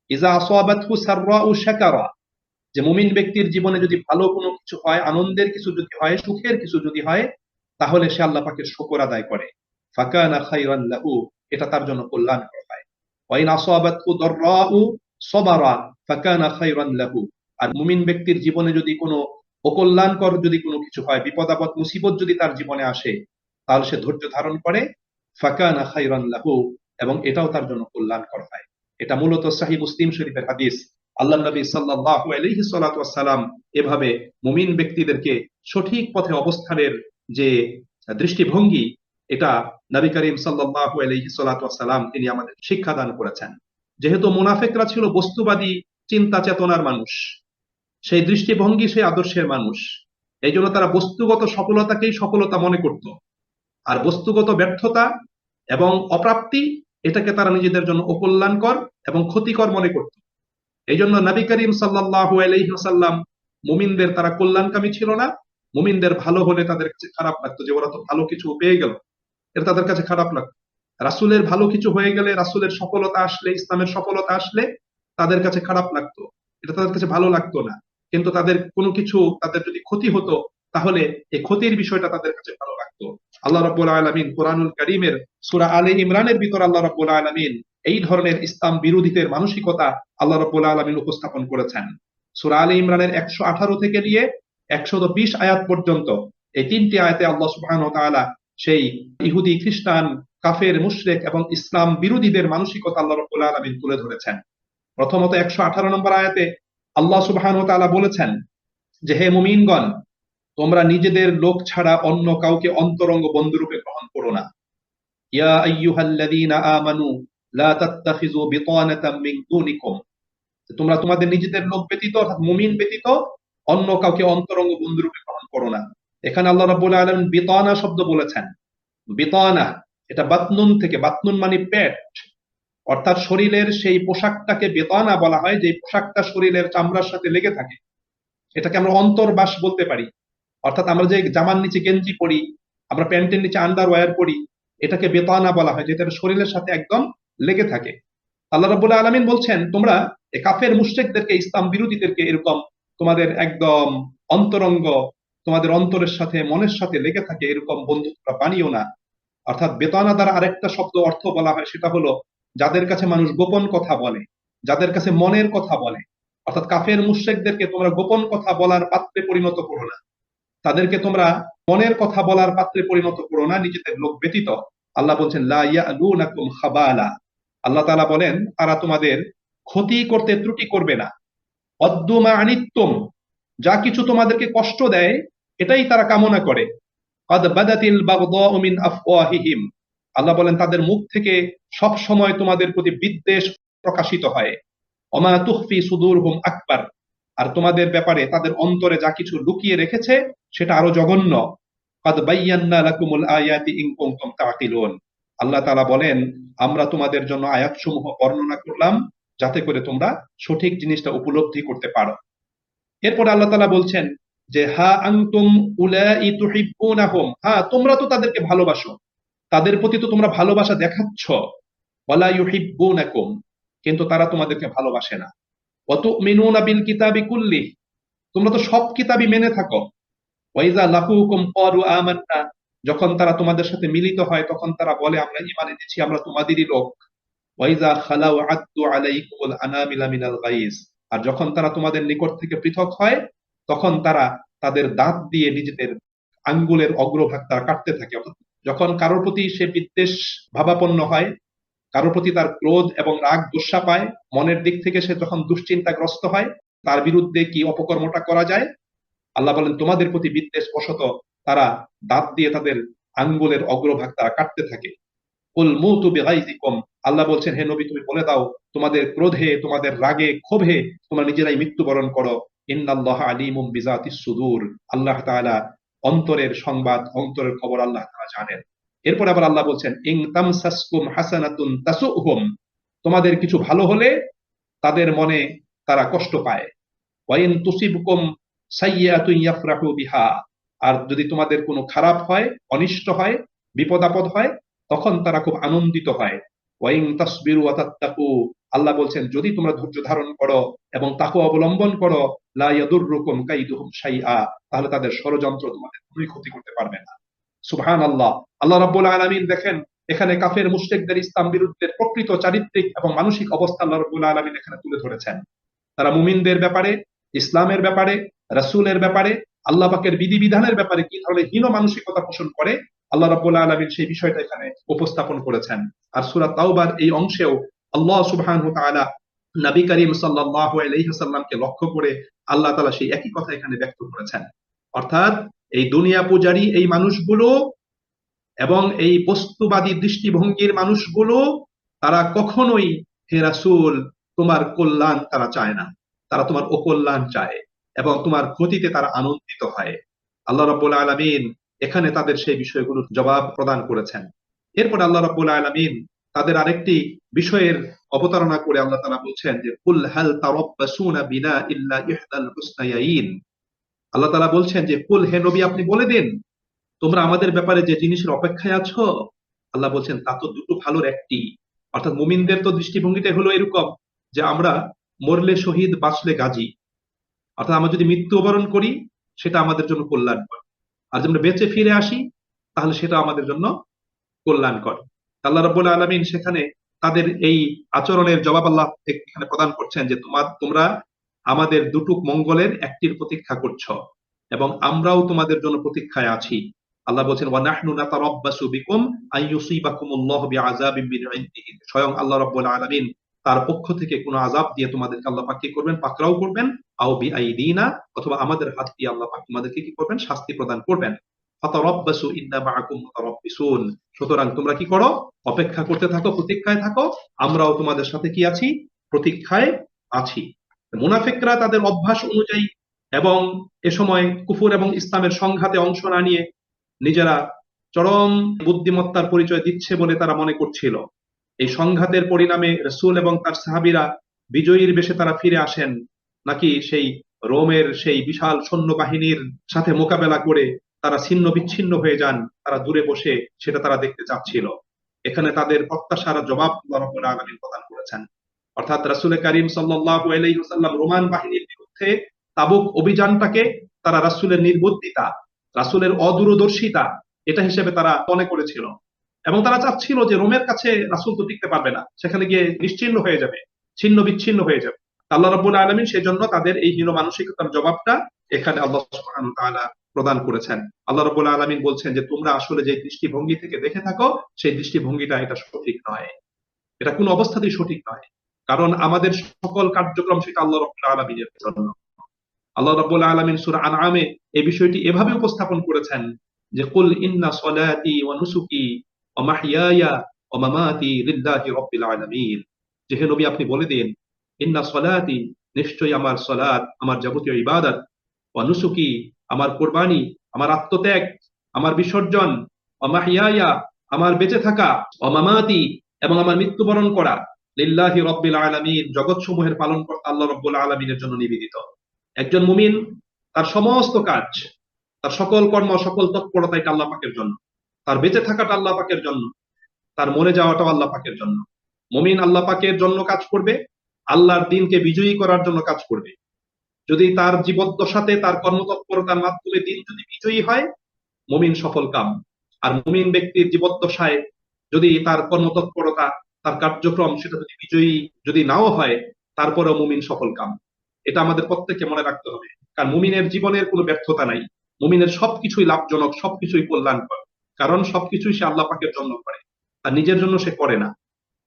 Speaker 1: ইজা আসাবাতহু সাররাউ শাকারা, যে মুমিন ব্যক্তির জীবনে যদি ভালো কোনো কিছু হয়, আনন্দের কিছু যদি হয়, সুখের কিছু যদি হয়, তাহলে সে আল্লাহ পাকের শুকর আদায় করে। ফাকানা খায়রান লাহু, এটা তার জন্য কল্যাণকর হয়। ওয়া ইন আসাবাতহু দাররাউ সাবারা ফাকানা খায়রান লাহু, আর মুমিন ব্যক্তির জীবনে যদি কোনো অকল্যাণকর যদি কোনো কিছু হয়, বিপদ আপদ মুসিবত যদি তার জীবনে আসে, তাহলে সে ধৈর্য ধারণ করে, ফাকানা খায়রান লাহু, এবং এটাও তার জন্য কল্যাণকর হয়। এটা মূলত সহিহ মুসলিম শরীফের হাদিস। আল্লাহ নবী সাল্লাল্লাহু আলাইহি সাল্লাতু ওয়াসসালাম এভাবে মুমিন ব্যক্তিদেরকে সঠিক পথে অবস্থানের যে দৃষ্টিভঙ্গি, এটা নবী করিম সাল্লাল্লাহু আলাইহি সাল্লাতু ওয়াসসালাম তিনি আমাদের শিক্ষা দান করেছেন। যেহেতু মুনাফিকরা ছিল বস্তুবাদী চিন্তা চেতনার মানুষ, সেই দৃষ্টিভঙ্গি, সেই আদর্শের মানুষ, এই জন্য তারা বস্তুগত সফলতাকেই সফলতা মনে করত, আর বস্তুগত ব্যর্থতা এবং অপ্রাপ্তি এটাকে তারা নিজেদের জন্য অকল্যাণকর এবং ক্ষতিকর মনে করত। এই জন্য নবী করিম সাল্লাল্লাহু আলাইহি ওয়াসাল্লাম মুমিনদের তারা কল্যাণকামী ছিল না। মুমিনদের ভালো হলে তাদের কাছে খারাপ লাগতো, যে ওরা তো ভালো কিছু পেয়ে গেল, এটা তাদের কাছে খারাপ লাগতো। রাসূলের ভালো কিছু হয়ে গেলে, রাসূলের সফলতা আসলে, ইসলামের সফলতা আসলে তাদের কাছে খারাপ লাগতো, এটা তাদের কাছে ভালো লাগতো না। কিন্তু তাদের কোনো কিছু, তাদের যদি ক্ষতি হতো, তাহলে এই ক্ষতির বিষয়টা তাদের কাছে ভালো লাগতো। আল্লাহ রাব্বুল আলামিন কোরআনুল কারীমের সূরা আলে ইমরানের ভিতর আল্লাহ রাব্বুল আলামিন এই ধরনের ইসলাম বিরোধীদের মানসিকতা আল্লাহ রাব্বুল আলামিন উপস্থাপন করেছেন। সূরা আলে ইমরানের 118 থেকে নিয়ে 120 আয়াত পর্যন্ত এই 3টি আয়াতে আল্লাহ সুবহানাহু ওয়া তাআলা সেই ইহুদি, খ্রিস্টান, কাফের, মুশরিক এবং ইসলাম বিরোধীদের মানসিকতা আল্লাহ রাব্বুল আলামিন তুলে ধরেছেন। প্রথমত 118 নম্বর আয়াতে আল্লাহ সুবহানাহু ওয়া তাআলা বলেছেন যে, হে মুমিনগণ, তোমরা নিজেদের লোক ছাড়া অন্য কাউকে অন্তরঙ্গ বন্ধুরূপে গ্রহণ করো না। ইয়া আইয়ুহাল্লাযীনা আমানু লা তাত্তাখিযু বিতানাতাম মিন দুনিকুম, তোমরা তোমাদের নিজেদের লোক ব্যতীত অর্থাৎ মুমিন ব্যতীত অন্য কাউকে অন্তরঙ্গ বন্ধুরূপে গ্রহণ করো না। এখানে আল্লাহ রাব্বুল আলামিন বিতানা শব্দ বলেছেন। বিতানা এটা বাতনুন থেকে, বাতনুন মানে পেট, অর্থাৎ শরীরের সেই পোশাকটাকে বেতানা বলা হয় যে পোশাকটা শরীরের চামড়ার সাথে লেগে থাকে, এটাকে আমরা অন্তর্বাস বলতে পারি। অর্থাৎ আমরা যে জামার নিচে গেঞ্জি পরি, আমরা প্যান্টের নিচে আন্ডারওয়্যার পরি, এটাকে বেতানা বলা হয়, যেটা শরীরের সাথে একদম লেগে থাকে। আল্লাহ রাব্বুল আলামিন বলছেন, তোমরা এই কাফের মুশরিকদেরকে, ইসলাম বিরোধীদেরকে এরকম তোমাদের একদম অন্তরঙ্গ, তোমাদের অন্তরের সাথে, মনের সাথে লেগে থাকে এরকম বন্ধু তোমরা বানিও না। অর্থাৎ বেতানা দ্বারা আরেকটা শব্দ অর্থ বলা হয়, সেটা হলো যাদের কাছে মানুষ গোপন কথা বলে, যাদের কাছে মনের কথা বলে। অর্থাৎ কাফের মুশরিকদেরকে তোমরা গোপন কথা বলার পাত্রে পরিণত করো না, তাদেরকে তোমরা মনের কথা বলার পাত্রে পরিণত করো না, নিজেদের লোক ব্যতীত। আল্লাহ বলছেন লা ইয়ালুনাকুম খাবালা, আল্লাহ তাআলা বলেন তারা তোমাদের ক্ষতি করতে ত্রুটি করবে না। অদ্দু মা আনিত্তুম, যা কিছু তোমাদেরকে কষ্ট দেয় এটাই তারা কামনা করে। কদ বাদাতিল বাগদাউ মিন আফওয়াহিহিম, আল্লাহ বলেন তাদের মুখ থেকে সব সময় তোমাদের প্রতি বিদ্বেষ প্রকাশিত হয়। ওমা তুখফি সুদুরহুম আকবার, আর তোমাদের ব্যাপারে তাদের অন্তরে যা কিছু লুকিয়ে রেখেছে সেটা আরো জঘন্য। কদ বায়্যান্না লাকুমুল আয়াতি ইন কুনতুম তাকিলুন, আল্লাহ তাআলা বলেন আমরা তোমাদের জন্য আয়াতসমূহ বর্ণনা করলাম যাতে করে তোমরা সঠিক জিনিসটা উপলব্ধি করতে পারো। এরপর আল্লাহ তাআলা বলছেন যে হা আনতুম উলাই তুহিব্বুনাহুম, হ্যাঁ তোমরা তো তাদেরকে ভালোবাসো, তাদের প্রতি তো তোমরা ভালোবাসা দেখাচ্ছ। ওয়ালা ইউহিব্বুনাকুম, কিন্তু তারা তোমাদেরকে ভালোবাসে না। ওয়া তুমিনুনা বিল কিতাবি কুল্লি, তোমরা তো সব কিতাবই মেনে থাকো। ওয়া ইযা লাকুকুম ক্বালু আমান্না, যখন তারা তোমাদের সাথে মিলিত হয় তখন তারা বলে আমরা ঈমান এনেছি, আমরা তোমাদেরই লোক। ওয়া ইযা খালাউ আদ্দু আলাইকুমুল আনামিলা মিনাল গায়জ, আর যখন তারা তোমাদের নিকট থেকে পৃথক হয় তখন তারা তাদের দাঁত দিয়ে নিজেদের আঙ্গুলের অগ্রভাগ তারা কাটতে থাকে। অর্থাৎ যখন কারোর প্রতি সে বিদ্বেষ ভাবাপন্ন হয়, কারোর প্রতি তার ক্রোধ এবং রাগ গোস্বা পায়, মনের দিক থেকে সে যখন দুশ্চিন্তাগ্রস্ত হয়, তার বিরুদ্ধে কি অপকর্মটা করা যায়, আল্লাহ বলেন তোমাদের প্রতি বিদ্বেষ বশত তারা দাঁত দিয়ে তাদের আঙ্গুলের অগ্রভাগ তারা কাটতে থাকে। কুল মুতু বিগাইজিকুম, আল্লাহ বলছেন হে নবী তুমি বলে দাও তোমাদের ক্রোধে, তোমাদের রাগে, ক্ষোভে তোমরা নিজেরাই মৃত্যুবরণ করো। ইন্নাল্লাহা আলিমুম বিজাতিস সুদূর, আল্লাহ তাআলা অন্তরের সংবাদ, অন্তরের খবর আল্লাহ তাআলা জানেন। এরপর আবার আল্লাহ বলছেন ইন তামসাসকুম হাসানাতুন তাসুহুম, তোমাদের কিছু ভালো হলে তাদের মনে তারা কষ্ট পায়। ওয়া ইন তুসিবকুম সাইয়্যাতুন ইয়াফরাহু বিহা, আর যদি তোমাদের কোনো খারাপ হয়, অনিষ্ট হয়, বিপদ আপদ হয়, তখন তারা খুব আনন্দিত হয়। ওয়া ইন তাসবিরু ওয়া তাত্তাকু, আল্লাহ বলছেন যদি তোমরা ধৈর্য ধারণ করো এবং তাকওয়া অবলম্বন করো, লা ইয়াদুররুকুম কাইদুহুম শাইআ, তাহলে তাদের ষড়যন্ত্র তোমাদের কোনোই ক্ষতি করতে পারবে না। সুবহানাল্লাহ, আল্লাহ রাব্বুল আলামিন দেখেন এখানে কাফের মুশরিকদের, ইসলাম বিরোধীদের প্রকৃত চারিত্রিক এবং মানসিক অবস্থা আল্লাহ রাব্বুল আলামিন এখানে তুলে ধরেছেন। তারা মুমিনদের ব্যাপারে, ইসলামের ব্যাপারে, রাসূলের ব্যাপারে, আল্লাহ পাকের বিধিবিধানের ব্যাপারে কি ধরনের হীন মানসিকতা পোষণ করে আল্লাহ রাব্বুল আলামিন সেই বিষয়টা এখানে উপস্থাপন করেছেন। আর সূরা তাওবার এই অংশেও আল্লাহ সুবহানাহু ওয়া তাআলা নবী করিম সাল্লাল্লাহু আলাইহি ওয়াসাল্লামকে লক্ষ্য করে আল্লাহ তাআলা সেই একই কথা এখানে ব্যক্ত করেছেন। অর্থাৎ এই দুনিয়া পূজারী এই মানুষগুলো এবং এই বস্তুবাদী দৃষ্টিভঙ্গির মানুষগুলো তারা কখনোই হে রাসূল তোমার কল্যাণ তারা চায় না, তারা তোমার অকল্যাণ চায় এবং তোমার ক্ষতিতে তারা আনন্দিত হয়। আল্লাহ রাব্বুল আলামিন এখানে তাদের সেই বিষয়গুলোর জবাব প্রদান করেছেন। এরপর আল্লাহ রাব্বুল আলামিন তাদের আরেকটি বিষয়ের অবতারণা করে আল্লাহ তাআলা বলছেন যে কুল হাল তারাব্বাসুনা বিনা ইল্লা ইহদাল হুসনায়াইন, আল্লাহ তাআলা বলছেন যে কুল হে নবী আপনি বলে দিন তোমরা আমাদের ব্যাপারে যে জিনিসের অপেক্ষায় আছো, আল্লাহ বলছেন তা তো দুটো ভালোর একটি। অর্থাৎ মুমিনদের তো দৃষ্টিভঙ্গিটা হলো এরকম যে আমরা মরলে শহীদ, বাঁচলে গাজী। অর্থাৎ আমরা যদি মৃত্যুবরণ করি সেটা আমাদের জন্য কল্যাণকর, আর যদি আমরা বেঁচে ফিরে আসি তাহলে সেটা আমাদের জন্য কল্যাণকর। আল্লাহ রাব্বুল আলামিন সেখানে তাদের এই আচরণের জবাব আল্লাহ এখানে প্রদান করছেন যে তোমরা আমাদের দুটুক মঙ্গলের একটির প্রতীক্ষা করছো, এবং আমরাও তোমাদের জন্য প্রতীক্ষায় আছি। আল্লাহ বলছেন ওয়া নাহনু নাতারাব্বাসু বিকুম আইয়ুসিবাকুমুল্লাহু বিআযাবিম মিন ইনদিহি, স্বয়ং আল্লাহ রাব্বুল আলামিন তার পক্ষ থেকে কোনো আযাব দিয়ে তোমাদেরকে আল্লাহ পাক কি করবেন, পাকড়াও করবেন, আও বিআইদিনা, অথবা আমাদের হাত দিয়ে আল্লাহ পাক তোমাদেরকে কি করবেন, শাস্তি প্রদান করবেন। ফাতারাব্বাসু ইন্না মাআকুম মুতারাব্বিসুন, সুতরাং তোমরা কি করো, অপেক্ষা করতে থাকো, প্রতীক্ষায় থাকো, আমরাও তোমাদের সাথে কি আছি, প্রতীক্ষায় আছি। মুনাফিকরা তাদের অভ্যাস অনুযায়ী এবং এ সময় কুফর এবং ইসলামের সংঘাতে অংশ না নিয়ে নিজেরা চরম বুদ্ধিমত্তার পরিচয় দিচ্ছে বলে তারা মনে করছিল। এই সংঘাতের পরিণামে রাসূল এবং তার সাহাবীরা বিজয়ীর বেশে তারা ফিরে আসেন, নাকি সেই রোমের সেই বিশাল সৈন্যবাহিনীর সাথে মোকাবেলা করে তারা ছিন্ন বিচ্ছিন্ন হয়ে যান, তারা দূরে বসে সেটা তারা দেখতে চাচ্ছিল। এখানে তাদের প্রত্যাশার জবাব আল্লাহ রাব্বুল আলামিন প্রদান করেছেন। অর্থাৎ রাসূল করিম সাল্লাল্লাহু আলাইহি ওয়াসাল্লাম রোমান বাহিনীর বিরুদ্ধে তাবুক অভিযানটাকে তারা রাসূলের নির্বুদ্ধিতা, রাসূলের অদূরদর্শিতা এটা হিসেবে তারা মনে করেছিল, এবং তারা চাচ্ছিল যে রোমের কাছে রাসূল তো টিকতে পারবে না, সেখানে গিয়ে নিশ্চিহ্ন হয়ে যাবে, ছিন্ন বিচ্ছিন্ন হয়ে যাবে। আল্লাহ রাব্বুল আলামিন সেজন্য তাদের এই হীন মানসিকতার জবাবটা এখানে আল্লাহ সুবহানাহু ওয়া তাআলা প্রদান করেছেন। আল্লাহ রাব্বুল আলামিন বলছেন যে তোমরা আসলে যে দৃষ্টিভঙ্গি থেকে দেখে থাকো সেই দৃষ্টিভঙ্গিটা এটা সঠিক নয়, এটা কোনো অবস্থাতেই সঠিক নয়। কারণ আমাদের সকল কার্যক্রম সেটা আল্লাহ রাব্বুল আলামিনের জন্য। আল্লাহ রাব্বুল আলামিন সূরা আনআমে এই বিষয়টি এভাবে উপস্থাপন করেছেন যে কুল ইন্না সলাতি ওয়া নুসুকি ওয়া মাহইয়ায়া ওয়া মামাতি লিল্লাহি রাব্বিল আলামিন, যে হে নবী আপনি বলে দিন, ইন্না সলাতি, নিশ্চয়ই আমার সালাত, আমার যাবতীয় ইবাদত, ওয়া নুসুকি, আমার কুরবানি, আমার আত্মত্যাগ, আমার বিসর্জন, ওয়া মাহইয়ায়া, আমার বেঁচে থাকা, ওয়া মামাতি, এবং আমার মৃত্যুবরণ করা, লিল্লাহি রাব্বিল আলামিন, জগৎসমূহের পালনকর্তা আল্লাহ রাব্বুল আলামিনের জন্য নিবেদিত। একজন মুমিন তার সমস্ত কাজ, তার সকল কর্ম, সকল তৎপরতা এটা আল্লাহ পাকের জন্য, তার বেঁচে থাকাটা আল্লাহ পাকের জন্য, তার মরে যাওয়াটাও আল্লাহ পাকের জন্য। মুমিন আল্লাহ পাকের জন্য কাজ করবে, আল্লাহর দ্বীনকে বিজয়ী করার জন্য কাজ করবে। যদি তার জীবদ্দশাতে তার কর্মতৎপরতার মাধ্যমে দিন যদি বিজয়ী হয়, মুমিন সফল কাম। আর মুমিন ব্যক্তির জীবদ্দশায় যদি তার কর্মতৎপরতা, তার কার্যক্রম সেটা যদি বিজয়ী যদি নাও হয়, তারপরেও মুমিন সফল কাম। এটা আমাদের প্রত্যেককে মনে রাখতে হবে। কারণ মুমিনের জীবনের কোনো ব্যর্থতা নাই, মুমিনের সবকিছুই লাভজনক, সবকিছুই কল্যাণকর, কারণ সবকিছুই সে আল্লাহ পাকের জন্য করে, আর নিজের জন্য সে করে না।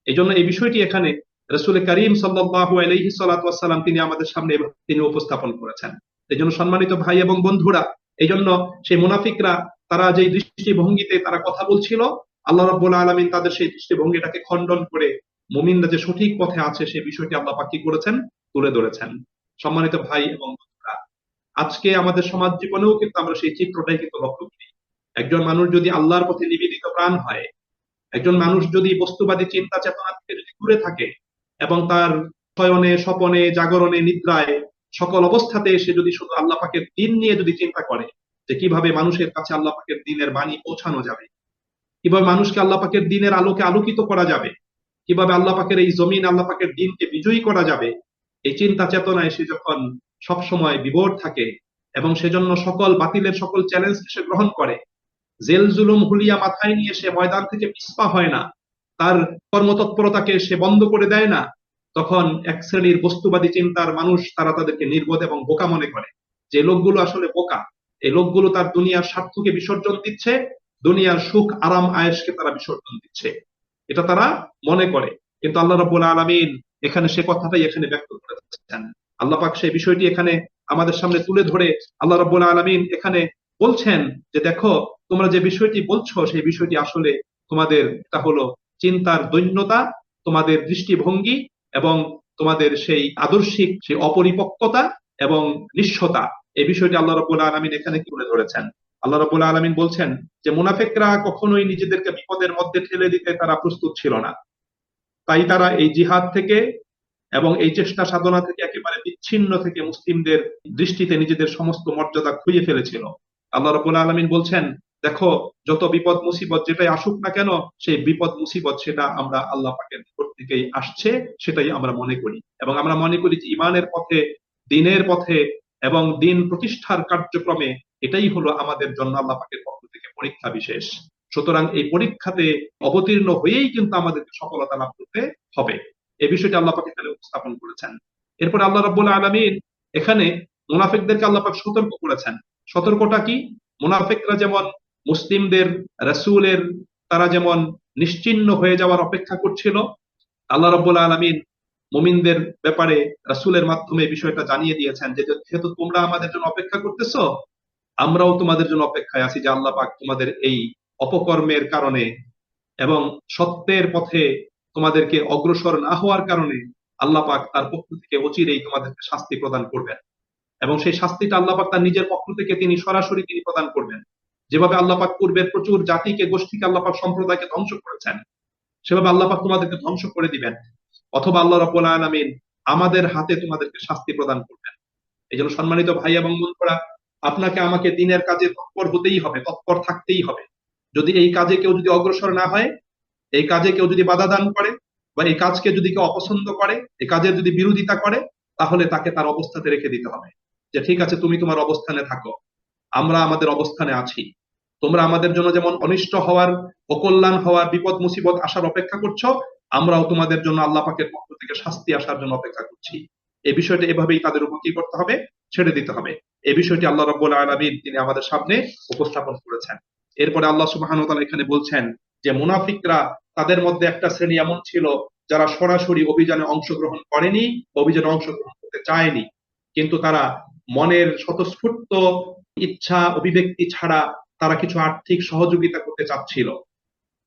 Speaker 1: এই জন্য এই বিষয়টি এখানে রাসূল করিম সাল্লাল্লাহু আলাইহি সাল্লাম তিনি আমাদের সামনে তিনি উপস্থাপন করেছেন। এই জন্য সম্মানিত ভাই এবং বন্ধুরা, এই জন্য সেই মুনাফিকরা তারা যে দৃষ্টিভঙ্গিতে তারা কথা বলছিল, আল্লাহ রাব্বুল আলামিন তাদের সেই দৃষ্টিভঙ্গিটাকে খণ্ডন করে মুমিনরা যে সঠিক পথে আছে সেই বিষয়টি আল্লাহ পাক কি করেছেন, তুলে ধরেছেন। সম্মানিত ভাই এবং বন্ধুরা, আজকে আমাদের সমাজ জীবনেও কিন্তু আমরা সেই চিত্রটাই কিন্তু লক্ষ্য করি। একজন মানুষ যদি আল্লাহর পথে নিবেদিত প্রাণ হয়, একজন মানুষ যদি বস্তুবাদী চিন্তা চেতনা থেকে যদি দূরে থাকে এবং তার শয়নে স্বপনে জাগরণে নিদ্রায় সকল অবস্থাতে সে যদি শুধু আল্লাহ পাকের দ্বীন নিয়ে যদি চিন্তা করে যে কিভাবে মানুষের কাছে আল্লাহ পাকের দ্বীনের বাণী পৌঁছানো যাবে, কিভাবে মানুষকে আল্লাহ পাকের দ্বীনের আলোকে আলোকিত করা যাবে, কিভাবে আল্লাহ পাকের এই জমিন আল্লাহ পাকের দ্বীনকে বিজয়ী করা যাবে, এই চিন্তা চেতনায় সে যখন সব সময় বিভোর থাকে এবং সেজন্য সকল বাতিলের সকল চ্যালেঞ্জকে সে গ্রহণ করে, জেল জুলুম হুলিয়া মাথায় নিয়ে সে ময়দান থেকে পিছপা হয় না, তার কর্মতৎপরতাকে সে বন্ধ করে দেয় না, তখন এক শ্রেণীর বস্তুবাদী চিন্তার মানুষ তারা তাদেরকে নির্বোধ এবং বোকা মনে করে। যে লোকগুলো আসলে বোকা, এই লোকগুলো তার দুনিয়ার স্বার্থকে বিসর্জন দিচ্ছে, দুনিয়ার সুখ আরাম আয়েশকে তারা বিসর্জন দিচ্ছে, এটা তারা মনে করে। কিন্তু আল্লাহ রাব্বুল আলামিন এখানে সে কথাটাই এখানে ব্যক্ত করেছেন। আল্লাহ পাক সেই বিষয়টি এখানে আমাদের সামনে তুলে ধরে আল্লাহ রাব্বুল আলামিন এখানে বলছেন যে দেখো, তোমরা যে বিষয়টি বলছো সেই বিষয়টি আসলে তোমাদের এটা হলো চিন্তার দৈন্যতা, তোমাদের দৃষ্টিভঙ্গি এবং তোমাদের সেই আদর্শিক সেই অপরিপক্কতা এবং নিঃস্বতা। এই বিষয়টি আল্লাহ রাব্বুল আলামিন এখানে তুলে ধরেছেন। আল্লাহ রাব্বুল আলামিন বলছেন যে মুনাফিকরা কখনোই নিজেদেরকে বিপদের মধ্যে ঠেলে দিতে তারা প্রস্তুত ছিল না, তাই তারা এই জিহাদ থেকে এবং এই চেষ্টা সাধনা থেকে একেবারে বিচ্ছিন্ন থেকে মুসলিমদের দৃষ্টিতে নিজেদের সমস্ত মর্যাদা খুইয়ে ফেলেছিল। আল্লাহ রাব্বুল আলামিন বলছেন দেখো, যত বিপদ মুসিবত যেটাই আসুক না কেন, সেই বিপদ মুসিবত সেটা আমরা আল্লাহ পাকের নিকট থেকেই আসছে, সেটাই আমরা মনে করি, এবং আমরা মনে করি যে ইমানের পথে, দ্বীনের পথে এবং দ্বীন প্রতিষ্ঠার কার্যক্রমে এটাই হলো আমাদের জন্য আল্লাহ পাকের পক্ষ থেকে পরীক্ষা বিশেষ। সুতরাং এই পরীক্ষাতে অবতীর্ণ হয়েই কিন্তু আমাদেরকে সফলতা লাভ করতে হবে। এই বিষয়টি আল্লাহ পাক এখানে উপস্থাপন করেছেন। এরপরে আল্লাহ রাব্বুল আলামিন এখানে মুনাফিকদেরকে আল্লাহ পাক সতর্ক করেছেন। সতর্কটা কি? মুনাফিকরা যেমন মুসলিমদের, রাসূলের, তারা যেমন নিশ্চিহ্ন হয়ে যাওয়ার অপেক্ষা করছিল, আল্লাহ রাব্বুল আলামিন মুমিনদের ব্যাপারে রাসূলের মাধ্যমে এই বিষয়টা জানিয়ে দিয়েছেন যে যেহেতু তোমরা আমাদের জন্য অপেক্ষা করতেছো, আমরাও তোমাদের জন্য অপেক্ষায় আছি যে আল্লাহ পাক তোমাদের এই অপকর্মের কারণে এবং সত্যের পথে তোমাদেরকে অগ্রসর না হওয়ার কারণে আল্লাহ পাক তার পক্ষ থেকে অচিরেই তোমাদেরকে শাস্তি প্রদান করবেন। এবং সেই শাস্তিটা আল্লাহ পাক তার নিজের পক্ষ থেকে তিনি সরাসরি তিনি প্রদান করবেন। যেভাবে আল্লাহ পাক পূর্বের প্রচুর জাতিকে, গোষ্ঠীকে, আল্লাহ পাক সম্প্রদায়কে ধ্বংস করেছেন, সেভাবে আল্লাহ পাক তোমাদেরকে ধ্বংস করে দিবেন। অথবা আল্লাহ রাব্বুল আলামিন আমাদের হাতে তোমাদেরকে শাস্তি প্রদান করবেন। এই জন্য সম্মানিত ভাই এবং বোনেরা, আপনাকে আমাকে দিনের কাজে তৎপর হতেই হবে, তৎপর থাকতেই হবে। যদি এই কাজে কেউ যদি অগ্রসর না হয়, এই কাজে কেউ যদি বাধা দান করে, বা এই কাজকে যদি কেউ অপছন্দ করে, এই কাজের যদি বিরোধিতা করে, তাহলে তাকে তার অবস্থাতে রেখে দিতে হবে যে ঠিক আছে, তুমি তোমার অবস্থানে থাকো, আমরা আমাদের অবস্থানে আছি। তোমরা আমাদের জন্য যেমন অনিষ্ট হওয়ার, অকল্যাণ হওয়ার, বিপদ মুসিবত আসার অপেক্ষা করছো, আমরাও তোমাদের জন্য আল্লাহ পাকের পক্ষ থেকে শাস্তি আসার জন্য অপেক্ষা করছি। এই বিষয়টা এভাবেই তাদের উপর কি করতে হবে? ছেড়ে দিতে হবে। এই বিষয়টি আল্লাহ রাব্বুল আলামিন তিনি আমাদের সামনে উপস্থাপন করেছেন। এরপরে আল্লাহ সুবহানাহু ওয়া তাআলা এখানে বলছেন যে মুনাফিকরা, তাদের মধ্যে একটা শ্রেণী এমন ছিল যারা সরাসরি অভিযানে অংশগ্রহণ করেনি, অভিযানে অংশগ্রহণ করতে চায়নি, কিন্তু তারা মনের স্বতঃস্ফূর্ত ইচ্ছা অভিব্যক্তি ছাড়া তারা কিছু আর্থিক সহযোগিতা করতে চাচ্ছিল।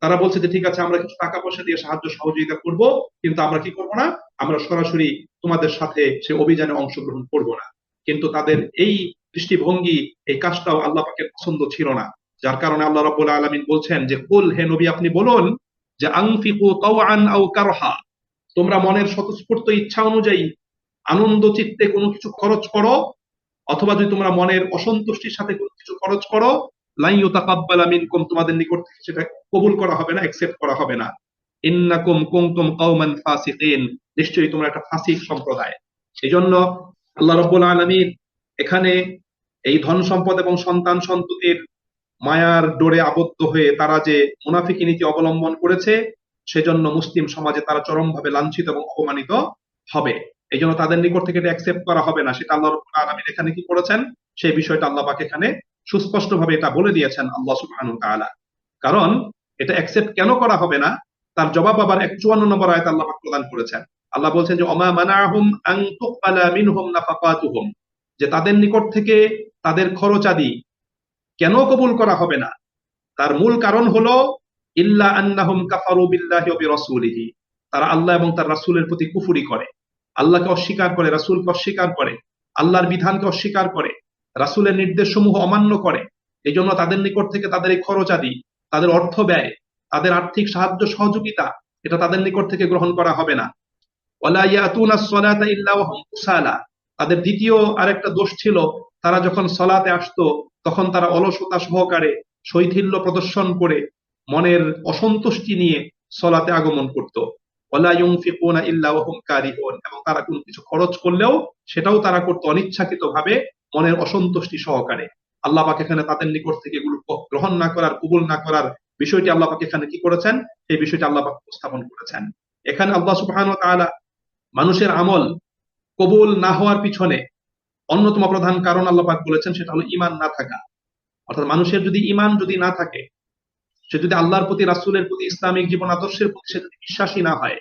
Speaker 1: তারা বলছে যে ঠিক আছে, আমরা কিছু টাকা পয়সা দিয়ে সাহায্য সহযোগিতা করব, কিন্তু আমরা কি করব না, আমরা সরাসরি তোমাদের সাথে সে অভিযানে অংশগ্রহণ করব না। কিন্তু তাদের এই দৃষ্টিভঙ্গি, এই কাজটাও আল্লাহ পাকের পছন্দ ছিল না। যার কারণে আল্লাহ রাব্বুল আলামিন বলছেন যে কুল, হে নবী আপনি বলুন যে আনফিকু তাওআন আও কারহা, তোমরা মনের স্বতঃস্ফূর্ত ইচ্ছা অনুযায়ী আনন্দ চিত্তে কোনো কিছু খরচ করো, অথবা যদি তোমরা মনের অসন্তুষ্টির সাথে কোনো কিছু খরচ করো, লাই ইউতাকাব্বালা মিনকুম, তোমাদের নিকট থেকে সেটা কবুল করা হবে না, অ্যাকসেপ্ট করা হবে না। ইন্নাকুম কুনতুম কওমান ফাসিকিন, নিশ্চয়ই তোমরা একটা ফাসিক সম্প্রদায়। এই জন্য আল্লাহ রাব্বুল আলামিন এখানে এই ধন সম্পদ এবং সন্তান সন্ততির মায়ার ডোরে আবদ্ধ হয়ে তারা যে মুনাফিকি নীতি অবলম্বন করেছে, সেজন্য মুসলিম সমাজে তারা চরমভাবে লাঞ্ছিত এবং অপমানিত হবে। এই জন্য তাদের নিকট থেকে এটা অ্যাকসেপ্ট করা হবে না। সেটা আল্লাহ রাব্বুল আলামিন এখানে কি করেছেন, সেই বিষয়টা আল্লাহ পাক এখানে সুস্পষ্ট ভাবে এটা বলে দিয়েছেন আল্লাহ সুবহানাহু ওয়া তাআলা। কারণ এটা অ্যাকসেপ্ট কেন করা হবে না, তার জবাব আবার 51 নম্বর আয়াতে আল্লাহ পাক প্রদান করেছেন। আল্লাহ বলছেন যে অমা মানাহুম আন তুকবালা মিনহুম নাফাকাতুহুম, যে তাদের নিকট থেকে তাদের খরচাদি কেন কবুল করা হবে না, তার মূল কারণ হলো ইল্লা আন্নাহুম কাফারু বিল্লাহি ওয়া বিরাসূলিহি, তারা আল্লাহ এবং তার রাসূলের প্রতি কুফরি করে, আল্লাহকে অস্বীকার করে, রাসূলকে অস্বীকার করে, আল্লাহর বিধানকে অস্বীকার করে, রাসূলের নির্দেশসমূহ অমান্য করে। এই জন্য তাদের নিকট থেকে তাদের এই খরচাদি, তাদের অর্থ ব্যয়, তাদের আর্থিক সাহায্য সহযোগিতা, এটা তাদের নিকট থেকে গ্রহণ করা হবে না। ওয়ালা ইয়াতুনাস সালাতা ইল্লা ওয়া হুম কুসালা, তাদের দ্বিতীয় আরেকটা দোষ ছিল, তারা যখন সলাতে আসতো তখন তারা অলসতা সহকারে, শৈথিল্য প্রদর্শন করে, মনের অসন্তুষ্টি নিয়ে সলাতে আগমন করত। ওয়ালা ইউনফিকুনা ইল্লা ওয়া হুম কারিহুন, এবং তারা কোনো কিছু খরচ করলেও সেটাও তারা করত অনিচ্ছাকৃতভাবে, মনের অসন্তুষ্টি সহকারে। আল্লাহ পাক এখানে তাদের নিকট থেকে এগুলো গ্রহণ না করার, কবুল না করার বিষয়টি আল্লাহ পাক এখানে কি করেছেন, এই বিষয়টি আল্লাহ পাক উপস্থাপন করেছেন। এখানে আল্লাহ সুবহানাহু ওয়া তাআলা মানুষের আমল কবুল না হওয়ার পিছনে অন্যতম প্রধান কারণ আল্লাহ পাক বলেছেন, সেটা হলো ঈমান না থাকা। অর্থাৎ মানুষের যদি ঈমান যদি না থাকে, সে যদি আল্লাহর প্রতি, রাসূলের প্রতি, ইসলামিক জীবন আদর্শের প্রতি সে যদি বিশ্বাসী না হয়,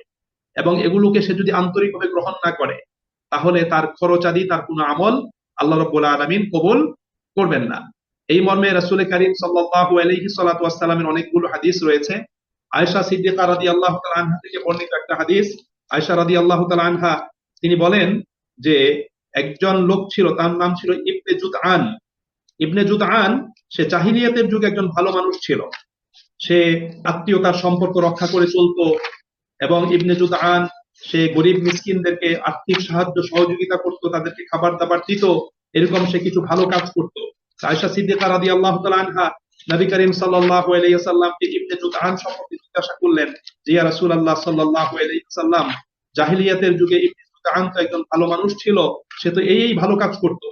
Speaker 1: এবং এগুলোকে সে যদি আন্তরিকভাবে গ্রহণ না করে, তাহলে তার খরচাদি, তার কোনো আমল আল্লাহ রাব্বুল আলামিন কবুল করবেন না। এই মর্মে রাসূল কারীম সাল্লাল্লাহু আলাইহি সাল্লাতু ওয়াস সালামের অনেকগুলো হাদিস রয়েছে। আয়েশা সিদ্দিকা রাদিয়াল্লাহু তাআলা আনহা থেকে বর্ণিত একটা হাদিস, আয়েশা রাদিয়াল্লাহু তাআলা আনহা তিনি বলেন যে একজন লোক ছিল, তার নাম ছিল ইবনে জুদআন। ইবনে জুদআন সে জাহিলিয়াতের যুগে একজন ভালো মানুষ ছিল। সে আত্মীয়তার সম্পর্ক রক্ষা করে চলতো, এবং ইবনে জুদআন সে গরিব মিসকিনদেরকে আর্থিক সাহায্য সহযোগিতা করত, তাদেরকে খাবার দাবার দিত, এরকম সে কিছু ভালো কাজ করত। আয়েশা সিদ্দিকা রাদিয়াল্লাহু তাআলা আনহা নবী করিম সাল্লাল্লাহু আলাইহি ওয়াসাল্লামকে ইবনে জুদআন সম্পর্কে জিজ্ঞাসা করলেন যে ইয়া রাসূলুল্লাহ সাল্লাল্লাহু আলাইহি ওয়াসাল্লাম, জাহিলিয়াতের যুগে ইবনে জুদআন তো একজন ভালো মানুষ ছিল, সে তো এই ভালো কাজ করত,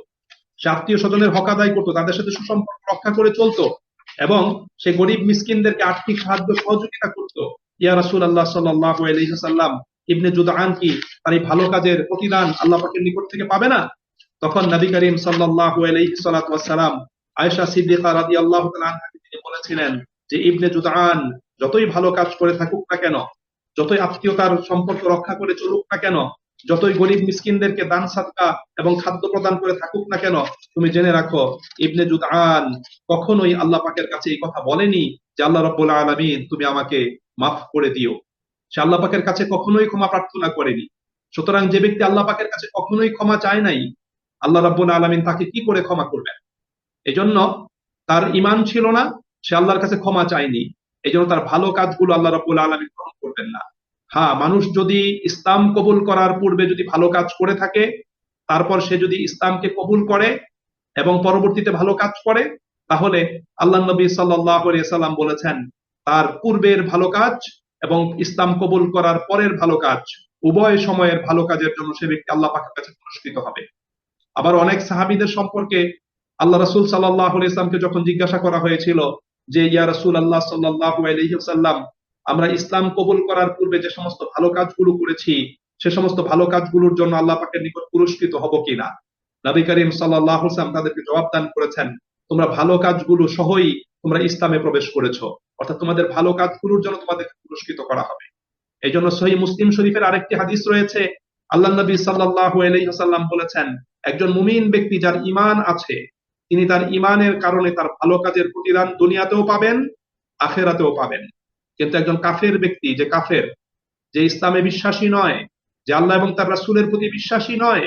Speaker 1: সে আত্মীয় স্বজনের হক আদায় করতো, তাদের সাথে সুসম্পর্ক রক্ষা করে চলতো, এবং সে গরিব মিসকিনদেরকে আর্থিক সাহায্য সহযোগিতা করতো। ইয়া রাসূলুল্লাহ সাল্লাল্লাহু আলাইহি ওয়াসাল্লাম, ইবনে জুদআন কি তার এই ভালো কাজের প্রতিদান আল্লাহ পাকের নিকট থেকে পাবে না? তখন নবী করিম সাল্লাল্লাহু আলাইহি সাল্লাতু ওয়াসসালাম আয়েশা সিদ্দিকা রাদিয়াল্লাহু তাআলা আনহাকে তিনি বলেছিলেন যে ইবনে জুদআন যতই ভালো কাজ করে থাকুক না কেন, যতই আত্মীয়তার সম্পর্ক রক্ষা করে চলুক না কেন, যতই গরিব মিসকিনদেরকে দান সাদকা এবং খাদ্য প্রদান করে থাকুক না কেন, তুমি জেনে রাখো ইবনে জুদআন কখনোই আল্লাহ পাকের কাছে এই কথা বলেনি যে আল্লাহ রাব্বুল আলামিন তুমি আমাকে মাফ করে দিও। সে আল্লাহ পাকের কাছে কখনোই ক্ষমা প্রার্থনা করেনি। সুতরাং যে ব্যক্তি আল্লাহ পাকের কাছে কখনোই ক্ষমা চায় নাই, আল্লাহ রাব্বুল আলামিন তাকে কি করে ক্ষমা করবেন? এজন্য তার ঈমান ছিল না, সে আল্লাহর কাছে ক্ষমা চায়নি, এজন্য তার ভালো কাজগুলো আল্লাহ রাব্বুল আলামিন গ্রহণ করবেন না। হ্যাঁ, মানুষ যদি ইসলাম কবুল করার পূর্বে যদি ভালো কাজ করে থাকে, তারপর সে যদি ইসলামকে কবুল করে এবং পরবর্তীতে ভালো কাজ করে, তাহলে আল্লাহ নবী সাল্লাল্লাহু আলাইহি সাল্লাম বলেছেন তার পূর্বের ভালো কাজ এবং ইসলাম কবুল করার পরের ভালো কাজ, উভয় সময়ের ভালো কাজের জন্য সে ব্যক্তি আল্লাহ পাকের কাছে পুরস্কৃত হবে। আবার অনেক সাহাবীদের সম্পর্কে আল্লাহ রাসূল সাল্লাল্লাহু আলাইহি ওয়াসাল্লামকে যখন জিজ্ঞাসা করা হয়েছিল যে ইয়া রাসূলুল্লাহ সাল্লাল্লাহু আলাইহি ওয়াসাল্লাম, আমরা ইসলাম কবুল করার পূর্বে যে সমস্ত ভালো কাজগুলো করেছি সে সমস্ত ভালো কাজগুলোর জন্য আল্লাহ পাকের নিকট পুরস্কৃত হব কিনা, নবী করিম সাল্লাল্লাহু আলাইহি ওয়াসাল্লাম তাদেরকে জবাব দান করেছেন তোমরা ভালো কাজগুলো সহই তোমরা ইসলামে প্রবেশ করেছো, অর্থাৎ তোমাদের ভালো কাজগুলোর জন্য তোমাদেরকে পুরস্কৃত করা হবে। এই জন্য সহিহ মুসলিম শরীফের আরেকটি হাদিস রয়েছে, আল্লাহ নবী সাল্লাল্লাহু আলাইহি ওয়াসাল্লাম বলেছেন একজন মুমিন ব্যক্তি যার ঈমান আছে তিনি তার ঈমানের কারণে তার ভালো কাজের প্রতিদান দুনিয়াতেও পাবেন, আখিরাতেও পাবেন। কিন্তু একজন কাফের ব্যক্তি, যে কাফের, যে ইসলামে বিশ্বাসী নয়, যে আল্লাহ এবং তার রাসূলের প্রতি বিশ্বাসী নয়,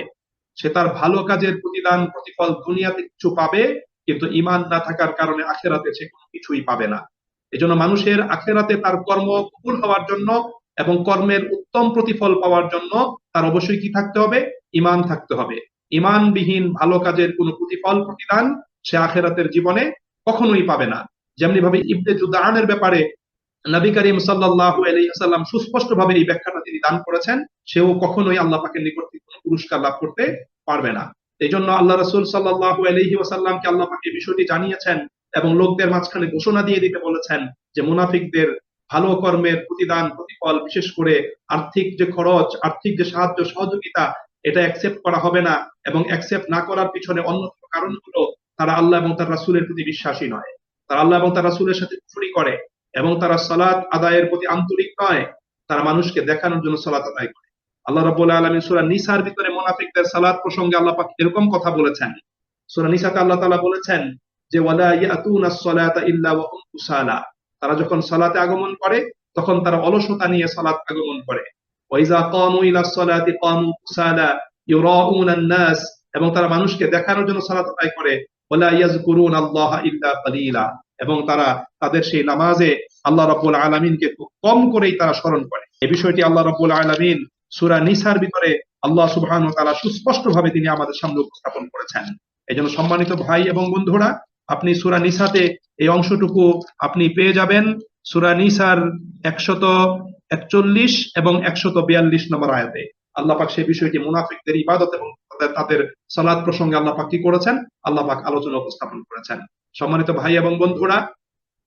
Speaker 1: সে তার ভালো কাজের প্রতিদান প্রতিফল দুনিয়াতে কিছু পাবে, কিন্তু ঈমান না থাকার কারণে আখিরাতে সে কোনো কিছুই পাবে না। এজন্য মানুষের আখিরাতে তার কর্ম কবুল হওয়ার জন্য এবং কর্মের উত্তম প্রতিফল পাওয়ার জন্য তার অবশ্যই কি থাকতে হবে? ঈমান থাকতে হবে। ঈমানবিহীন ভালো কাজের কোনো প্রতিফল প্রতিদান সে আখিরাতের জীবনে কখনোই পাবে না। যেমনি ভাবে ইবনে জুদআনের ব্যাপারে নবী করিম সাল্লাল্লাহু আলাইহি ওয়াসাল্লাম সুস্পষ্ট ভাবে এই ব্যাখ্যাটা তিনি দান করেছেন, সেও কখনোই আল্লাহ পাকের নিকট থেকে কোনো পুরস্কার লাভ করতে পারবে না। এই জন্য আল্লাহ রাসূল সাল্লাল্লাহু আলাইহি ওয়াসাল্লামকে আল্লাহ পাক এই বিষয়টি জানিয়েছেন এবং লোকদের মাঝখানে ঘোষণা দিয়ে দিতে বলেছেন যে মুনাফিকদের ভালো কর্মের প্রতিদান প্রতিফল, বিশেষ করে আর্থিক যে খরচ, আর্থিক যে সাহায্য সহযোগিতা, এটা অ্যাকসেপ্ট করা হবে না, এবং অ্যাকসেপ্ট না করার পিছনে অন্যতম কারণ হলো তারা আল্লাহ এবং তার রাসূলের প্রতি বিশ্বাসী নয়, তারা আল্লাহ এবং তার রাসূলের সাথে কুফরি করে, এবং তারা সালাত আদায়ের প্রতি আন্তরিক নয়, তারা মানুষকে দেখানোর জন্য সালাত আদায় করে। আল্লাহ রাব্বুল আলামিন সূরা নিসার ভিতরে মুনাফিকদের সালাত প্রসঙ্গে আল্লাহ পাক এরকম কথা বলেছেন। সূরা নিসাতে আল্লাহ তাআলা বলেছেন যে ওয়ালা ইয়াতুনাস সালাতা ইল্লা ওয়া হুম কুসালা, তারা যখন সালাতে আগমন করে তখন তারা অলসতা নিয়ে সালাত আগমন করে। ওয়া ইযা কামু ইলাস সালাতি কামু কুসালা ইউরাউনান নাস, এবং তারা মানুষকে দেখানোর জন্য সালাত আদায় করে। ওয়ালা ইয়াযকুরুনাল্লাহা ইল্লা কালিলা, এবং তারা তাদের সেই নামাজে আল্লাহ রাব্বুল আলামিনকে খুব কম করেই তারা স্মরণ করে। এই বিষয়টি আল্লাহ রাব্বুল আলামিন সূরা নিসার ভিতরে আল্লাহ সুবহানাহু ওয়া তাআলা সুস্পষ্টভাবে তিনি আমাদের সামনে উপস্থাপন করেছেন। এজন্য সম্মানিত ভাই এবং বন্ধুরা, আপনি সূরা নিসাতে এই অংশটুকু আপনি পেয়ে যাবেন, সূরা নিসার 141 এবং 142 নম্বর আয়াতে আল্লাহ পাক সেই বিষয়টি মুনাফিকদের ইবাদত এবং তাদের সালাত প্রসঙ্গে আল্লাহ পাক কি করেছেন? আল্লাহ পাক আলোচনা উপস্থাপন করেছেন। সম্মানিত ভাই এবং বন্ধুরা,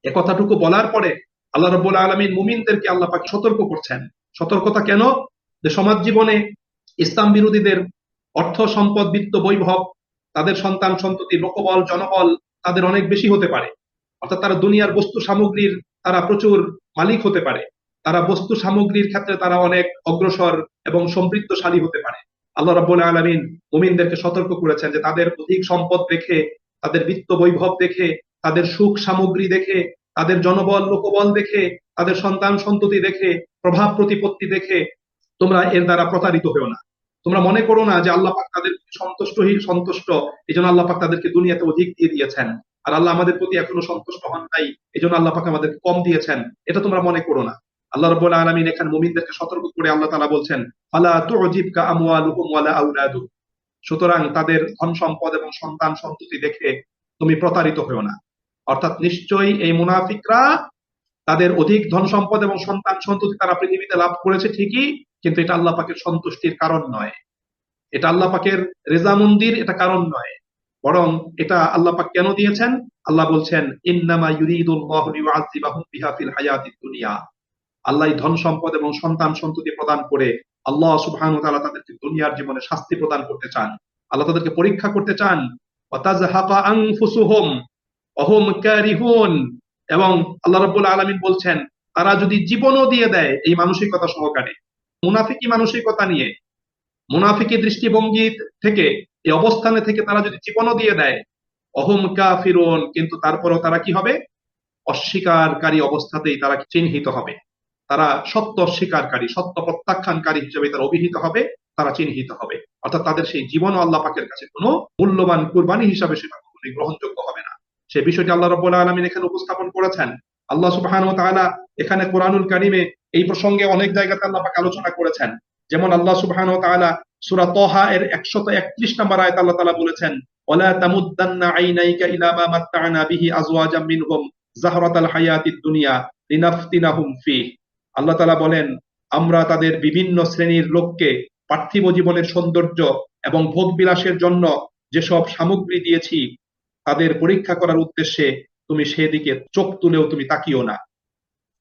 Speaker 1: এ কথাটুকু বলার পরে আল্লাহ রাব্বুল আলামিন মুমিনদেরকে আল্লাহ পাক সতর্ক করছেন। সতর্কতা কেন? যে সমাজ জীবনে ইসলাম বিরোধীদের অর্থ সম্পদ বিত্ত বৈভব, তাদের সন্তান সন্ততি লোকবল জনবল তাদের অনেক বেশি হতে পারে, অর্থাৎ তারা দুনিয়ার বস্তু সামগ্রীর তারা প্রচুর মালিক হতে পারে, তারা বস্তু সামগ্রীর ক্ষেত্রে তারা অনেক অগ্রসর এবং সমৃদ্ধশালী হতে পারে। আল্লাহ রাব্বুল আলামিন মুমিনদেরকে সতর্ক করেছেন যে তাদের অধিক সম্পদ দেখে, তাদের বিত্ত বৈভব দেখে, তাদের সুখ সামগ্রী দেখে, তাদের জনবল লোকবল দেখে, তাদের সন্তান সন্ততি দেখে, প্রভাব প্রতিপত্তি দেখে তোমরা এর দ্বারা প্রতারিত হও না। তোমরা মনে করো না যে আল্লাহ পাক তাদের সন্তুষ্ট, এই জন্য আল্লাহ পাক তাদেরকে দুনিয়াতে অধিক দিয়ে দিয়েছেন, আর আল্লাহ আমাদের প্রতি এখনো সন্তুষ্ট হন নাই, এই জন্য আল্লাহ পাক আমাদেরকে কম দিয়েছেন, এটা তোমরা মনে করো না। আল্লাহ রাব্বুল আলামিন এখানে মুমিনদেরকে সতর্ক করে আল্লাহ তাআলা বলছেন ফালা তুজিবকা আমওয়ালুহুম ওয়ালা আওলাদুহুম, সুতরাং তাদের ধন সম্পদ এবং সন্তান সন্ততি দেখে তুমি প্রতারিত হও না। অর্থাৎ নিশ্চয়ই এই মুনাফিকরা তাদের অধিক ধন সম্পদ এবং সন্তান সন্ততি তারা পৃথিবীতে লাভ করেছে ঠিকই, কিন্তু এটা আল্লাহ পাকের সন্তুষ্টির কারণ নয়, এটা আল্লাহ পাকের রেজামন্দির এটা কারণ নয়, বরং এটা আল্লাহ পাক কেন দিয়েছেন? আল্লাহ বলছেন ইন্নামা ইউরিদুল্লাহু লিইউআযযিবাহুম বিহা ফিল হায়াতিদ দুনিয়া, আল্লাহ ধন সম্পদ এবং সন্তান সন্ততি প্রদান করে আল্লাহ সুবহানাহু ওয়া তাআলা তাদেরকে দুনিয়ার জীবনে শাস্তি প্রদান করতে চান, আল্লাহ তাদেরকে পরীক্ষা করতে চান। ওয়াতাজহাকা আনফুসুহুম ওয়াহুম কারিহুন, এবং আল্লাহ রাব্বুল আলামিন বলছেন তারা যদি জীবনও দিয়ে দেয় এই মানসিকতা সহকারে, মুনাফিকি মানসিকতা নিয়ে, মুনাফিকি দৃষ্টিভঙ্গি থেকে, এই অবস্থানে থেকে তারা যদি জীবনও দিয়ে দেয়, অহুম কাফিরুন, কিন্তু তারপরেও তারা কি হবে? অস্বীকারী অবস্থাতেই তারা চিহ্নিত হবে। তারা সত্য অস্বীকারী, সত্য প্রত্যাখ্যানকারী হিসেবে তারা অভিহিত হবে, তারা চিহ্নিত হবে। অর্থাৎ তাদের সেই জীবনও আল্লাহ পাকের কাছে কোনো মূল্যবান কুরবানি হিসাবে সেটা কখনোই গ্রহণযোগ্য হবে না। সেই বিষয়টি আল্লাহ রাব্বুল আলামিন এখানে উপস্থাপন করেছেন। আল্লাহ সুবহানাহু ওয়া তাআলা এখানে কোরআনুল কারীমে এই প্রসঙ্গে অনেক জায়গাতে আল্লাহ পাক আলোচনা করেছেন। যেমন আল্লাহ সুবহানাহু ওয়া তাআলা সূরা তাহা এর 131 নম্বর আয়াতে আল্লাহ তাআলা বলেছেন, ওয়ালা তামুদ্দান্না আইনাইকা ইলা মা মাত্তা'না বিহি আজওয়াজাম মিনহুম জাহরাতাল হায়াতিদ দুনিয়া লিনাফতিনাহুম ফিহ। আল্লাহ তাআলা বলেন, আমরা তাদের বিভিন্ন শ্রেণীর লোককে পার্থিব জীবনের সৌন্দর্য এবং ভোগ বিলাসের জন্য যেসব সামগ্রী দিয়েছি তাদের পরীক্ষা করার উদ্দেশ্যে তুমি সেদিকে চোখ তুলেও তুমি তাকিও না।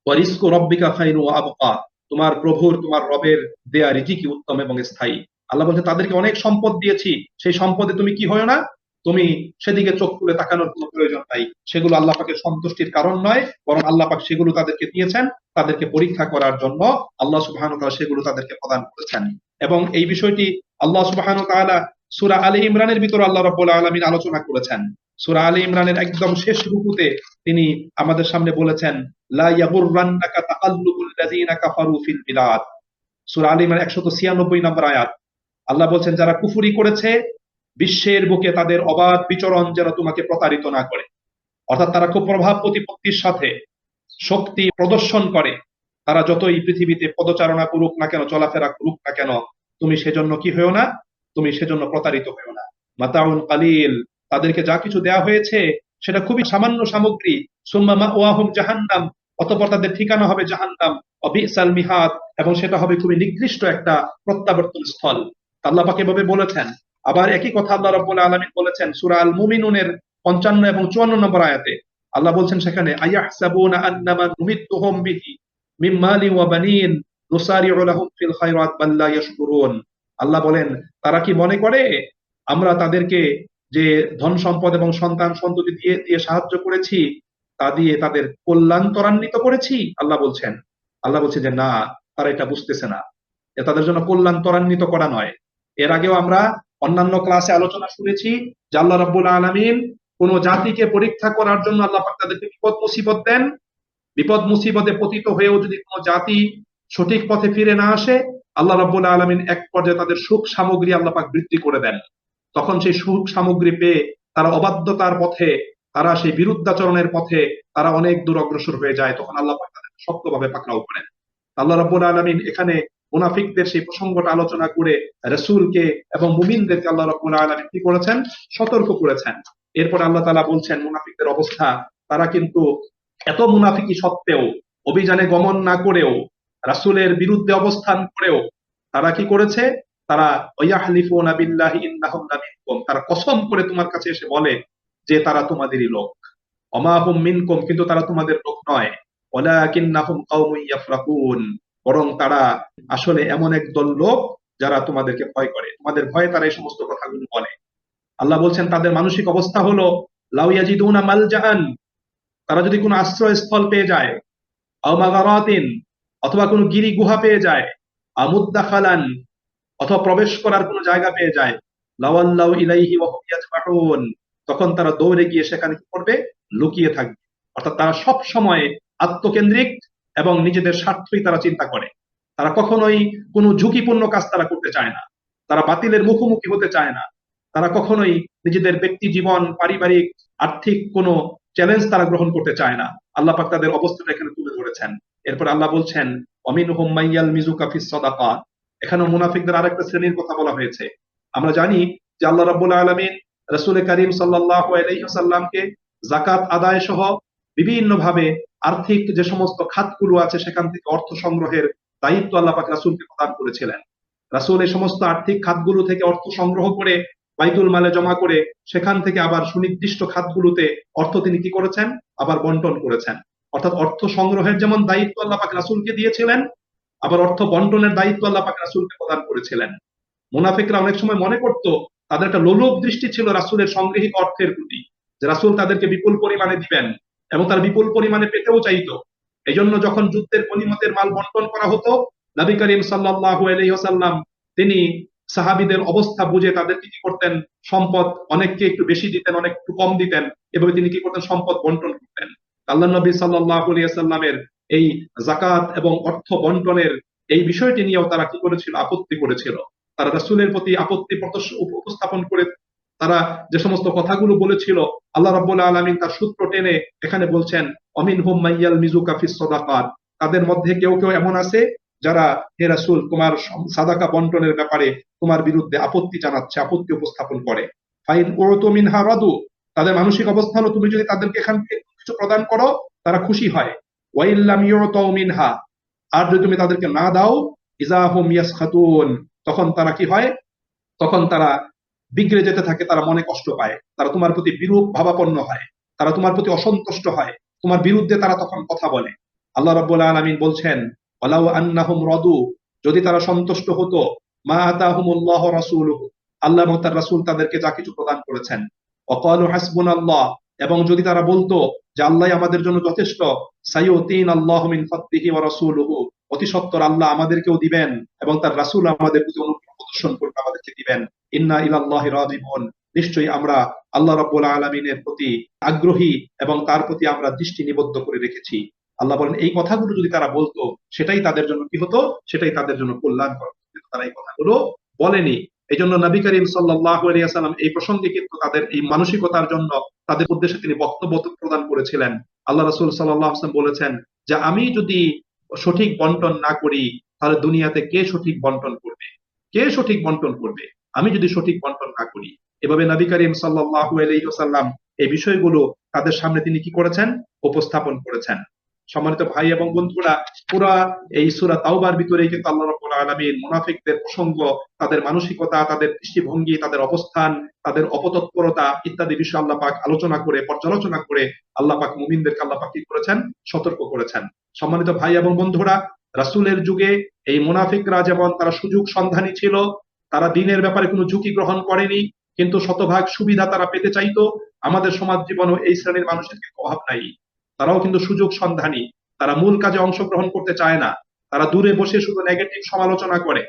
Speaker 1: ওয়ারিজকু রাব্বিকা খায়রুন ওয়া আবকা, তোমার প্রভুর, তোমার রবের দেয়া রিজিকই উত্তম এবং স্থায়ী। আল্লাহ বলছেন তাদেরকে অনেক সম্পদ দিয়েছি, সেই সম্পদে তুমি কি হয়ো না, তুমি সেদিকে চোখ তুলে তাকানোর কোনো প্রয়োজন নাই। সেগুলো আল্লাহ পাকের সন্তুষ্টির কারণ নয়, বরং আল্লাহ পাক সেগুলো তাদেরকে দিয়েছেন তাদেরকে পরীক্ষা করার জন্য। আল্লাহ সুবহানাহু ওয়া তাআলা সেগুলো তাদেরকে প্রদান করেছেন। এবং এই বিষয়টি আল্লাহ সুবহানাহু ওয়া তাআলা সূরা আলে ইমরানের ভিতরে আল্লাহ রাব্বুল আলামিন আলোচনা করেছেন। সূরা আলে ইমরানের একদম শেষ রুকুতে তিনি আমাদের সামনে বলেছেন, লা ইয়াগুররান্নাকা তাকাল্লুবুল লাযিনা কাফারু ফিল বিলাদ। সূরা আলে ইমরান 196 নম্বর আয়াত। আল্লাহ বলছেন যারা কুফরি করেছে বিশ্বের বুকে তাদের অবাধ বিচরণ যেন তোমাকে প্রতারিত না করে। অর্থাৎ তারা খুব প্রভাব প্রতিপত্তির সাথে শক্তি প্রদর্শন করে, তারা যতই পৃথিবীতে পদচারণা করুক না কেন, চলাফেরা করুক না কেন, তুমি সেজন্য কি হয়েও না, তুমি সেজন্য প্রতারিত হয়েও না। মাতাউন কালিল, তাদেরকে যা কিছু দেয়া হয়েছে সেটা খুবই সামান্য সামগ্রী। সুম্মা মাওয়াহুম জাহান্নাম, অতঃপর তাদের ঠিকানা হবে জাহান্নাম। অবিসাল মিহাদ, এবং সেটা হবে খুবই নিকৃষ্ট একটা প্রত্যাবর্তন স্থল। আল্লাহ পাক এভাবে বলেছেন। আবার একই কথা আল্লাহ রাব্বুল আলামিন বলেছেন সূরা আল মুমিনুনের 55 এবং 54 নম্বর আয়াতে। আল্লাহ বলছেন সেখানে, আয়াহসাবুনা আন্নামা নুমিত্তুহুম বিহি মিন মালি ওয়া বানিন নুসারিউ লাহুম ফিল খায়রাত বাল লা ইয়াশকুরুন। আল্লাহ বলেন তারা কি মনে করে আমরা তাদেরকে যে ধন সম্পদ এবং সন্তান সন্ততি দিয়ে দিয়ে সাহায্য করেছি তা দিয়ে তাদের কল্যাণ ত্বরান্বিত করেছি? আল্লাহ বলছে যে না, তারা এটা বুঝতেছে না, যে তাদের জন্য কল্যাণ ত্বরান্বিত করা নয়। এর আগেও আমরা অন্যান্য ক্লাসে আলোচনা শুনেছি যে আল্লাহ রাব্বুল আলামিন কোন জাতিকে পরীক্ষা করার জন্য আল্লাহ পাক তাদেরকে বিপদ মুসিবত দেন। বিপদ মুসিবতে পতিত হয়েও যদি কোনো জাতি সঠিক পথে ফিরে না আসে, আল্লাহ রাব্বুল আলামিন এক পর্যায়ে তাদের সুখ সামগ্রী আল্লাহ পাক বৃদ্ধি করে দেন। তখন সেই সুখ সামগ্রী পেয়ে তারা অবাধ্যতার পথে, তারা সেই বিরুদ্ধাচরণের পথে তারা অনেক দূর অগ্রসর হয়ে যায়। তখন আল্লাহ পাক তাদের শক্তভাবে পাকড়াও করেন। আল্লাহ রাব্বুল আলামিন এখানে মুনাফিকদের সেই প্রসঙ্গটা আলোচনা করে রাসূলকে এবং মুমিনদেরকে আল্লাহ রাব্বুল আলামিন কি করেছেন? সতর্ক করেছেন। এরপর আল্লাহ তাআলা বলছেন মুনাফিকদের অবস্থা, তারা কিন্তু এত মুনাফিকি সত্ত্বেও, অভিযানে গমন না করেও, রাসূলের বিরুদ্ধে অবস্থান করেও তারা কি করেছে? তারা ওয়াহলিফুনা বিল্লাহি ইন্নাহুম লামিনকুম, তারা কসম করে তোমার কাছে এসে বলে যে তারা তোমাদেরই লোক। ওমা হুম মিনকুম, কিন্তু তারা তোমাদের লোক নয়। ওয়ালাকিন্নাহুম কওমুন ইয়াফরাকুন, বরং তারা আসলে এমন একদল লোক যারা তোমাদেরকে ভয় করে, তোমাদের ভয়ে তারা এই সমস্ত কথাগুলো বলে। আল্লাহ বলছেন তাদের মানসিক অবস্থা হলো লাউ ইয়াজিদুনা মালজাআন, তারা যদি কোনো আশ্রয়স্থল পেয়ে যায়, আও মাগারাতিন, অথবা কোনো গিরি গুহা পেয়ে যায়, আমুদ্দাখালান, অথবা প্রবেশ করার কোনো জায়গা পেয়ে যায়, লাওয়াল্লাউ ইলাইহি ওয়া হুম ইয়াজমাউন, তখন তারা দৌড়ে গিয়ে সেখানে কি করবে? লুকিয়ে থাকবে। অর্থাৎ তারা সব সময় আত্মকেন্দ্রিক এবং নিজেদের স্বার্থই তারা চিন্তা করে। তারা কখনোই কোনো ঝুঁকিপূর্ণ কাজ তারা করতে চায় না, তারা বাতিলের মুখোমুখি হতে চায় না, তারা কখনোই নিজেদের ব্যক্তি জীবন, পারিবারিক, আর্থিক কোনো চ্যালেঞ্জ তারা গ্রহণ করতে চায় না। আল্লাহ পাক তাদের অবস্থাটা এখানে তুলে ধরেছেন। এরপর আল্লাহ বলছেন ওয়ামিনহুম মাইয়াল মিজুকা ফিস সাদাকাত, এখানে মুনাফিকদের আরেকটা শ্রেণীর কথা বলা হয়েছে। আমরা জানি যে আল্লাহ রাব্বুল আলামিন রাসূল করিম সাল্লাল্লাহু আলাইহি ওয়াসাল্লামকে যাকাত আদায় সহ বিভিন্ন ভাবে আর্থিক যে সমস্ত খাতগুলো আছে সেখান থেকে অর্থ সংগ্রহের দায়িত্ব আল্লাহ পাক রাসূলকে প্রদান করেছিলেন। রাসূল এই সমস্ত আর্থিক খাতগুলো থেকে অর্থ সংগ্রহ করে বাইতুল মালে জমা করে সেখান থেকে আবার সুনির্দিষ্ট খাতগুলোতে অর্থ তিনি কি করেছেন? আবার বন্টন করেছেন। অর্থাৎ অর্থ সংগ্রহের যেমন দায়িত্ব আল্লাহ পাক রাসূলকে দিয়েছিলেন, আবার অর্থ বন্টনের দায়িত্ব আল্লাহ পাক রাসূলকে প্রদান করেছিলেন। মুনাফিকরা অনেক সময় মনে করত, তাদের একটা লোলুপ দৃষ্টি ছিল রাসূলের সংগৃহীত অর্থের প্রতি, যে রাসূল তাদেরকে বিপুল পরিমাণে দিবেন এবং তারা বিপুল পরিমাণে পেতেও চাইতো। এই জন্য যখন যুদ্ধের গনিমতের মাল বন্টন করা হতো, নবী করিম সাল্লাল্লাহু আলাইহি ওয়াসাল্লাম তিনি সাহাবীদের অবস্থা বুঝে তাদেরকে কি করতেন, সম্পদ অনেককে একটু বেশি দিতেন, অনেক একটু কম দিতেন, এভাবে তিনি কি করতেন, সম্পদ বন্টন করতেন। আল্লাহ নবী সাল্লাল্লাহু আলাইহি ওয়াসাল্লামের এই যাকাত এবং অর্থ বন্টনের এই বিষয়টি নিয়েও তারা কি করেছিল, আপত্তি করেছিল। তারা রাসূলের প্রতি আপত্তি উপস্থাপন করে তারা যে সমস্ত কথাগুলো বলেছিল, আল্লাহ রাব্বুল আলামিন তার সূত্র টেনে এখানে বলছেন, অমিনহুম মাইয়াল মিজুকা ফিস সাদাকাত, তাদের মধ্যে কেউ কেউ এমন আছে যারা হে রাসূল তোমার সাদাকা বন্টনের ব্যাপারে তোমার বিরুদ্ধে আপত্তি জানাচ্ছে, আপত্তি উপস্থাপন করে। ফাইন উরতু মিনহা রাদু, তাদের মানসিক অবস্থা হলো তুমি যদি তাদেরকে এখান থেকে কিছু প্রদান করো তারা খুশি হয়। ওয়াইল্লাম ইউতাউ মিনহা, আর যদি তুমি তাদেরকে না দাও, ইজাহুম ইয়াসখাতুন, তখন তারা কি হয়, তখন তারা বিগড়ে যেতে থাকে, তারা মনে কষ্ট পায়, তারা তোমার প্রতি বিরূপ ভাবাপন্ন হয়, তারা তোমার প্রতি অসন্তুষ্ট হয়, তোমার বিরুদ্ধে তারা তখন কথা বলে। আল্লাহ রাব্বুল আলামিন বলছেন, ওয়ালাউ আন্নাহুম রাদু, যদি তারা সন্তুষ্ট হতো, মা আতাহুমুল্লাহু রাসূলুহু, আল্লাহ এবং তার রাসূল তাদেরকে যা কিছু প্রদান করেছেন, ওয়াকালু হাসবুনাল্লাহ, এবং যদি তারা বলতো যে আল্লাহ আমাদের জন্য যথেষ্ট, সাইয়ুতিন আল্লাহু মিন ফাদলিহি ওয়া রাসূলুহু, অতি সত্বর আল্লাহ আমাদেরকেও দিবেন এবং তার রাসূল আমাদের প্রতি অনুগ্রহ প্রদর্শন করবে, আমাদেরকে দিবেন। ইন্না ইলাল্লাহি রাগিবুন, নিশ্চয়ই আমরা আল্লাহ রাব্বুল আলামিনের প্রতি আগ্রহী এবং তার প্রতি আমরা দৃষ্টি নিবদ্ধ করে রেখেছি। আল্লাহ বলেন এই কথাগুলো যদি তারা বলতো সেটাই তাদের জন্য কি হতো, সেটাই তাদের জন্য কল্যাণকর। কিন্তু তারা এই কথাগুলো বলেনি। এই জন্য নবী করিম সাল্লাল্লাহু আলাইহি ওয়াসাল্লাম এই প্রসঙ্গে কিন্তু তাদের এই মানসিকতার জন্য তাদের উদ্দেশ্যে তিনি বক্তব্য প্রদান করেছিলেন। আল্লাহ রাসূল সাল্লাল্লাহু আলাইহি ওয়াসাল্লাম বলেছেন যে আমি যদি সঠিক বন্টন না করি, তাহলে দুনিয়াতে কে সঠিক বন্টন করবে, কে সঠিক বন্টন করবে, আমি যদি সঠিক বন্টন না করি। এভাবে নবী করিম সাল্লাল্লাহু আলাইহি ওয়াসাল্লাম এই বিষয়গুলো তাদের সামনে তিনি কি করেছেন, উপস্থাপন করেছেন। সম্মানিত ভাই এবং বন্ধুরা, পুরা এই সূরা তাওবার ভিতরেই কিন্তু আল্লাহ রাব্বুল আলামিন মুনাফিকদের প্রসঙ্গ, তাদের মানসিকতা, তাদের দৃষ্টিভঙ্গি, তাদের অবস্থান, তাদের অপতৎপরতা ইত্যাদি বিষয় আল্লাহ পাক আলোচনা করে, পর্যালোচনা করে আল্লাহ পাক মুমিনদেরকে আল্লাহ পাক কি করেছেন, সতর্ক করেছেন। সম্মানিত ভাই এবং বন্ধুরা, রাসূলের যুগে এই মুনাফিকরা যেমন তারা সুযোগ সন্ধানী ছিল, তারা দ্বীনের ব্যাপারে কোনো ঝুঁকি গ্রহণ করেনি, কিন্তু শতভাগ সুবিধা তারা পেতে চাইতো। আমাদের সমাজ জীবনেও এই শ্রেণীর মানুষের কিন্তু অভাব নাই। তারাও কিন্তু সুযোগ সন্ধানী, তারা মূল কাজে অংশগ্রহণ করতে চায় না, তারা দূরে বসে শুধু নেগেটিভ সমালোচনা করে,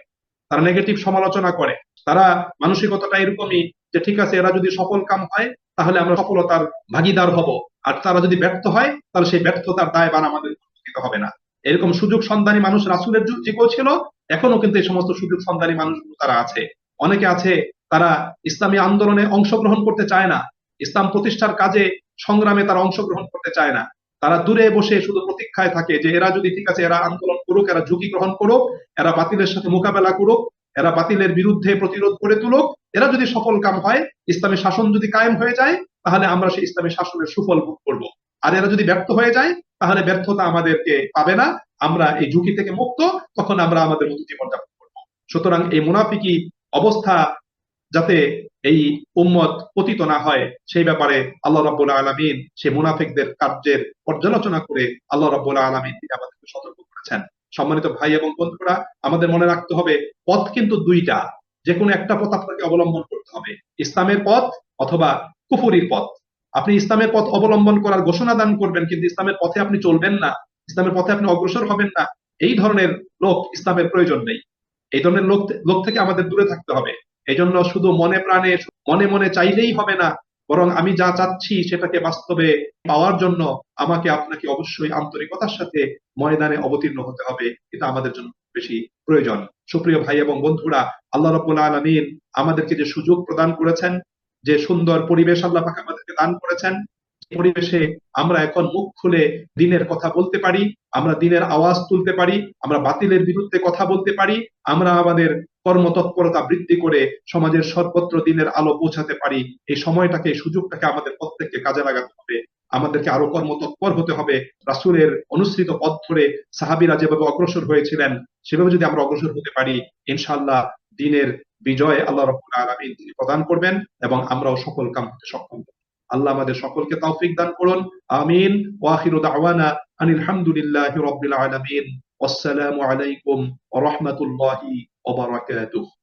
Speaker 1: তারা নেগেটিভ সমালোচনা করে। তারা মানসিকতাটা এরকমই যে ঠিক আছে, এরা যদি সফল কাম হয় তাহলে আমরা সফলতার ভাগিদার হব, আর তারা যদি ব্যর্থ হয় তাহলে সেই ব্যর্থতার দায়ভার আমাদের দিতে হবে না। এরকম সুযোগ সন্ধানী মানুষ রাসূলের যুগেও ছিল, এখনো কিন্তু এই সমস্ত সুযোগ সন্ধানী মানুষগুলো তারা আছে। অনেকে আছে তারা ইসলামী আন্দোলনে অংশগ্রহণ করতে চায় না, ইসলাম প্রতিষ্ঠার কাজে সংগ্রামে তারা অংশগ্রহণ করতে চায় না। তারা দূরে বসে শুধু প্রতীক্ষায় থাকে যে এরা যদি ঠিক আছে, এরা আন্দোলন করুক, এরা ঝুঁকি গ্রহণ করুক, এরা বাতিলের সাথে মোকাবেলা করুক, এরা বাতিলের বিরুদ্ধে প্রতিরোধ করে তুলুক, এরা যদি সফল কাম হয়, ইসলামী শাসন যদি কায়েম হয়ে যায়, তাহলে আমরা সেই ইসলামী শাসনের সুফল ভোগ করব। আর এরা যদি ব্যর্থ হয়ে যায় তাহলে ব্যর্থতা আমাদেরকে পাবে না, আমরা এই ঝুঁকি থেকে মুক্ত, তখন আমরা আমাদের মতো জীবনযাপন করবো। সুতরাং এই মুনাফিকি অবস্থা যাতে এই উম্মত পতিত না হয়, সেই ব্যাপারে আল্লাহ রাব্বুল আলামিন সেই মুনাফিকদের কার্যের পর্যালোচনা করে আল্লাহ রাব্বুল আলামিন তিনি আমাদেরকে সতর্ক করেছেন। সম্মানিত ভাই এবং বন্ধুরা, আমাদের মনে রাখতে হবে পথ কিন্তু দুইটা, যে কোনো একটা পথ আপনাকে অবলম্বন করতে হবে, ইসলামের পথ অথবা কুফরির পথ। আপনি ইসলামের পথ অবলম্বন করার ঘোষণা দান করবেন কিন্তু ইসলামের পথে আপনি চলবেন না, ইসলামের পথে আপনি অগ্রসর হবেন না, এই ধরনের লোক ইসলামের প্রয়োজন নেই। এই ধরনের লোক থেকে আমাদের দূরে থাকতে হবে। এই জন্য শুধু মনে প্রাণে মনে মনে চাইলেই হবে না, বরং আমি যা চাচ্ছি সেটাকে বাস্তবে পাওয়ার জন্য আমাকে আপনাকে অবশ্যই আন্তরিকতার সাথে ময়দানে অবতীর্ণ হতে হবে। এটা আমাদের জন্য বেশি প্রয়োজন। সুপ্রিয় ভাই এবং বন্ধুরা, আল্লাহ রাব্বুল আলামিন আমাদেরকে যে সুযোগ প্রদান করেছেন, যে সুন্দর পরিবেশ আল্লাহ পাক আমাদেরকে দান করেছেন, পরিবেশে আমরা এখন মুখ খুলে দিনের কথা বলতে পারি, আমরা দিনের আওয়াজ তুলতে পারি, আমরা বাতিলের বিরুদ্ধে কথা বলতে পারি, আমরা আমাদের কর্মতৎপরতা বৃদ্ধি করে সমাজের সর্বত্র দিনের আলো পৌঁছাতে পারি। এই সময়টাকে, এই সুযোগটাকে আমাদের প্রত্যেককে কাজে লাগাতে হবে। আমাদেরকে আরো কর্মতৎপর হতে হবে। রাসূলের অনুসৃত পথ ধরে সাহাবীরা যেভাবে অগ্রসর হয়েছিলেন সেভাবে যদি আমরা অগ্রসর হতে পারি, ইনশাআল্লাহ দিনের বিজয় আল্লাহ রাব্বুল আলামিন তিনি প্রদান করবেন এবং আমরাও সফল কাম হতে সক্ষম হব। আল্লাহ আমাদের সকলকে তৌফিক দান করুন। আমিন। ওয়া আখিরু দাওয়ানা আনিল হামদুলিল্লাহি রাব্বিল আলামিন। ওয়াসসালামু আলাইকুম ওয়া রাহমাতুল্লাহি ওয়া বারাকাতুহু।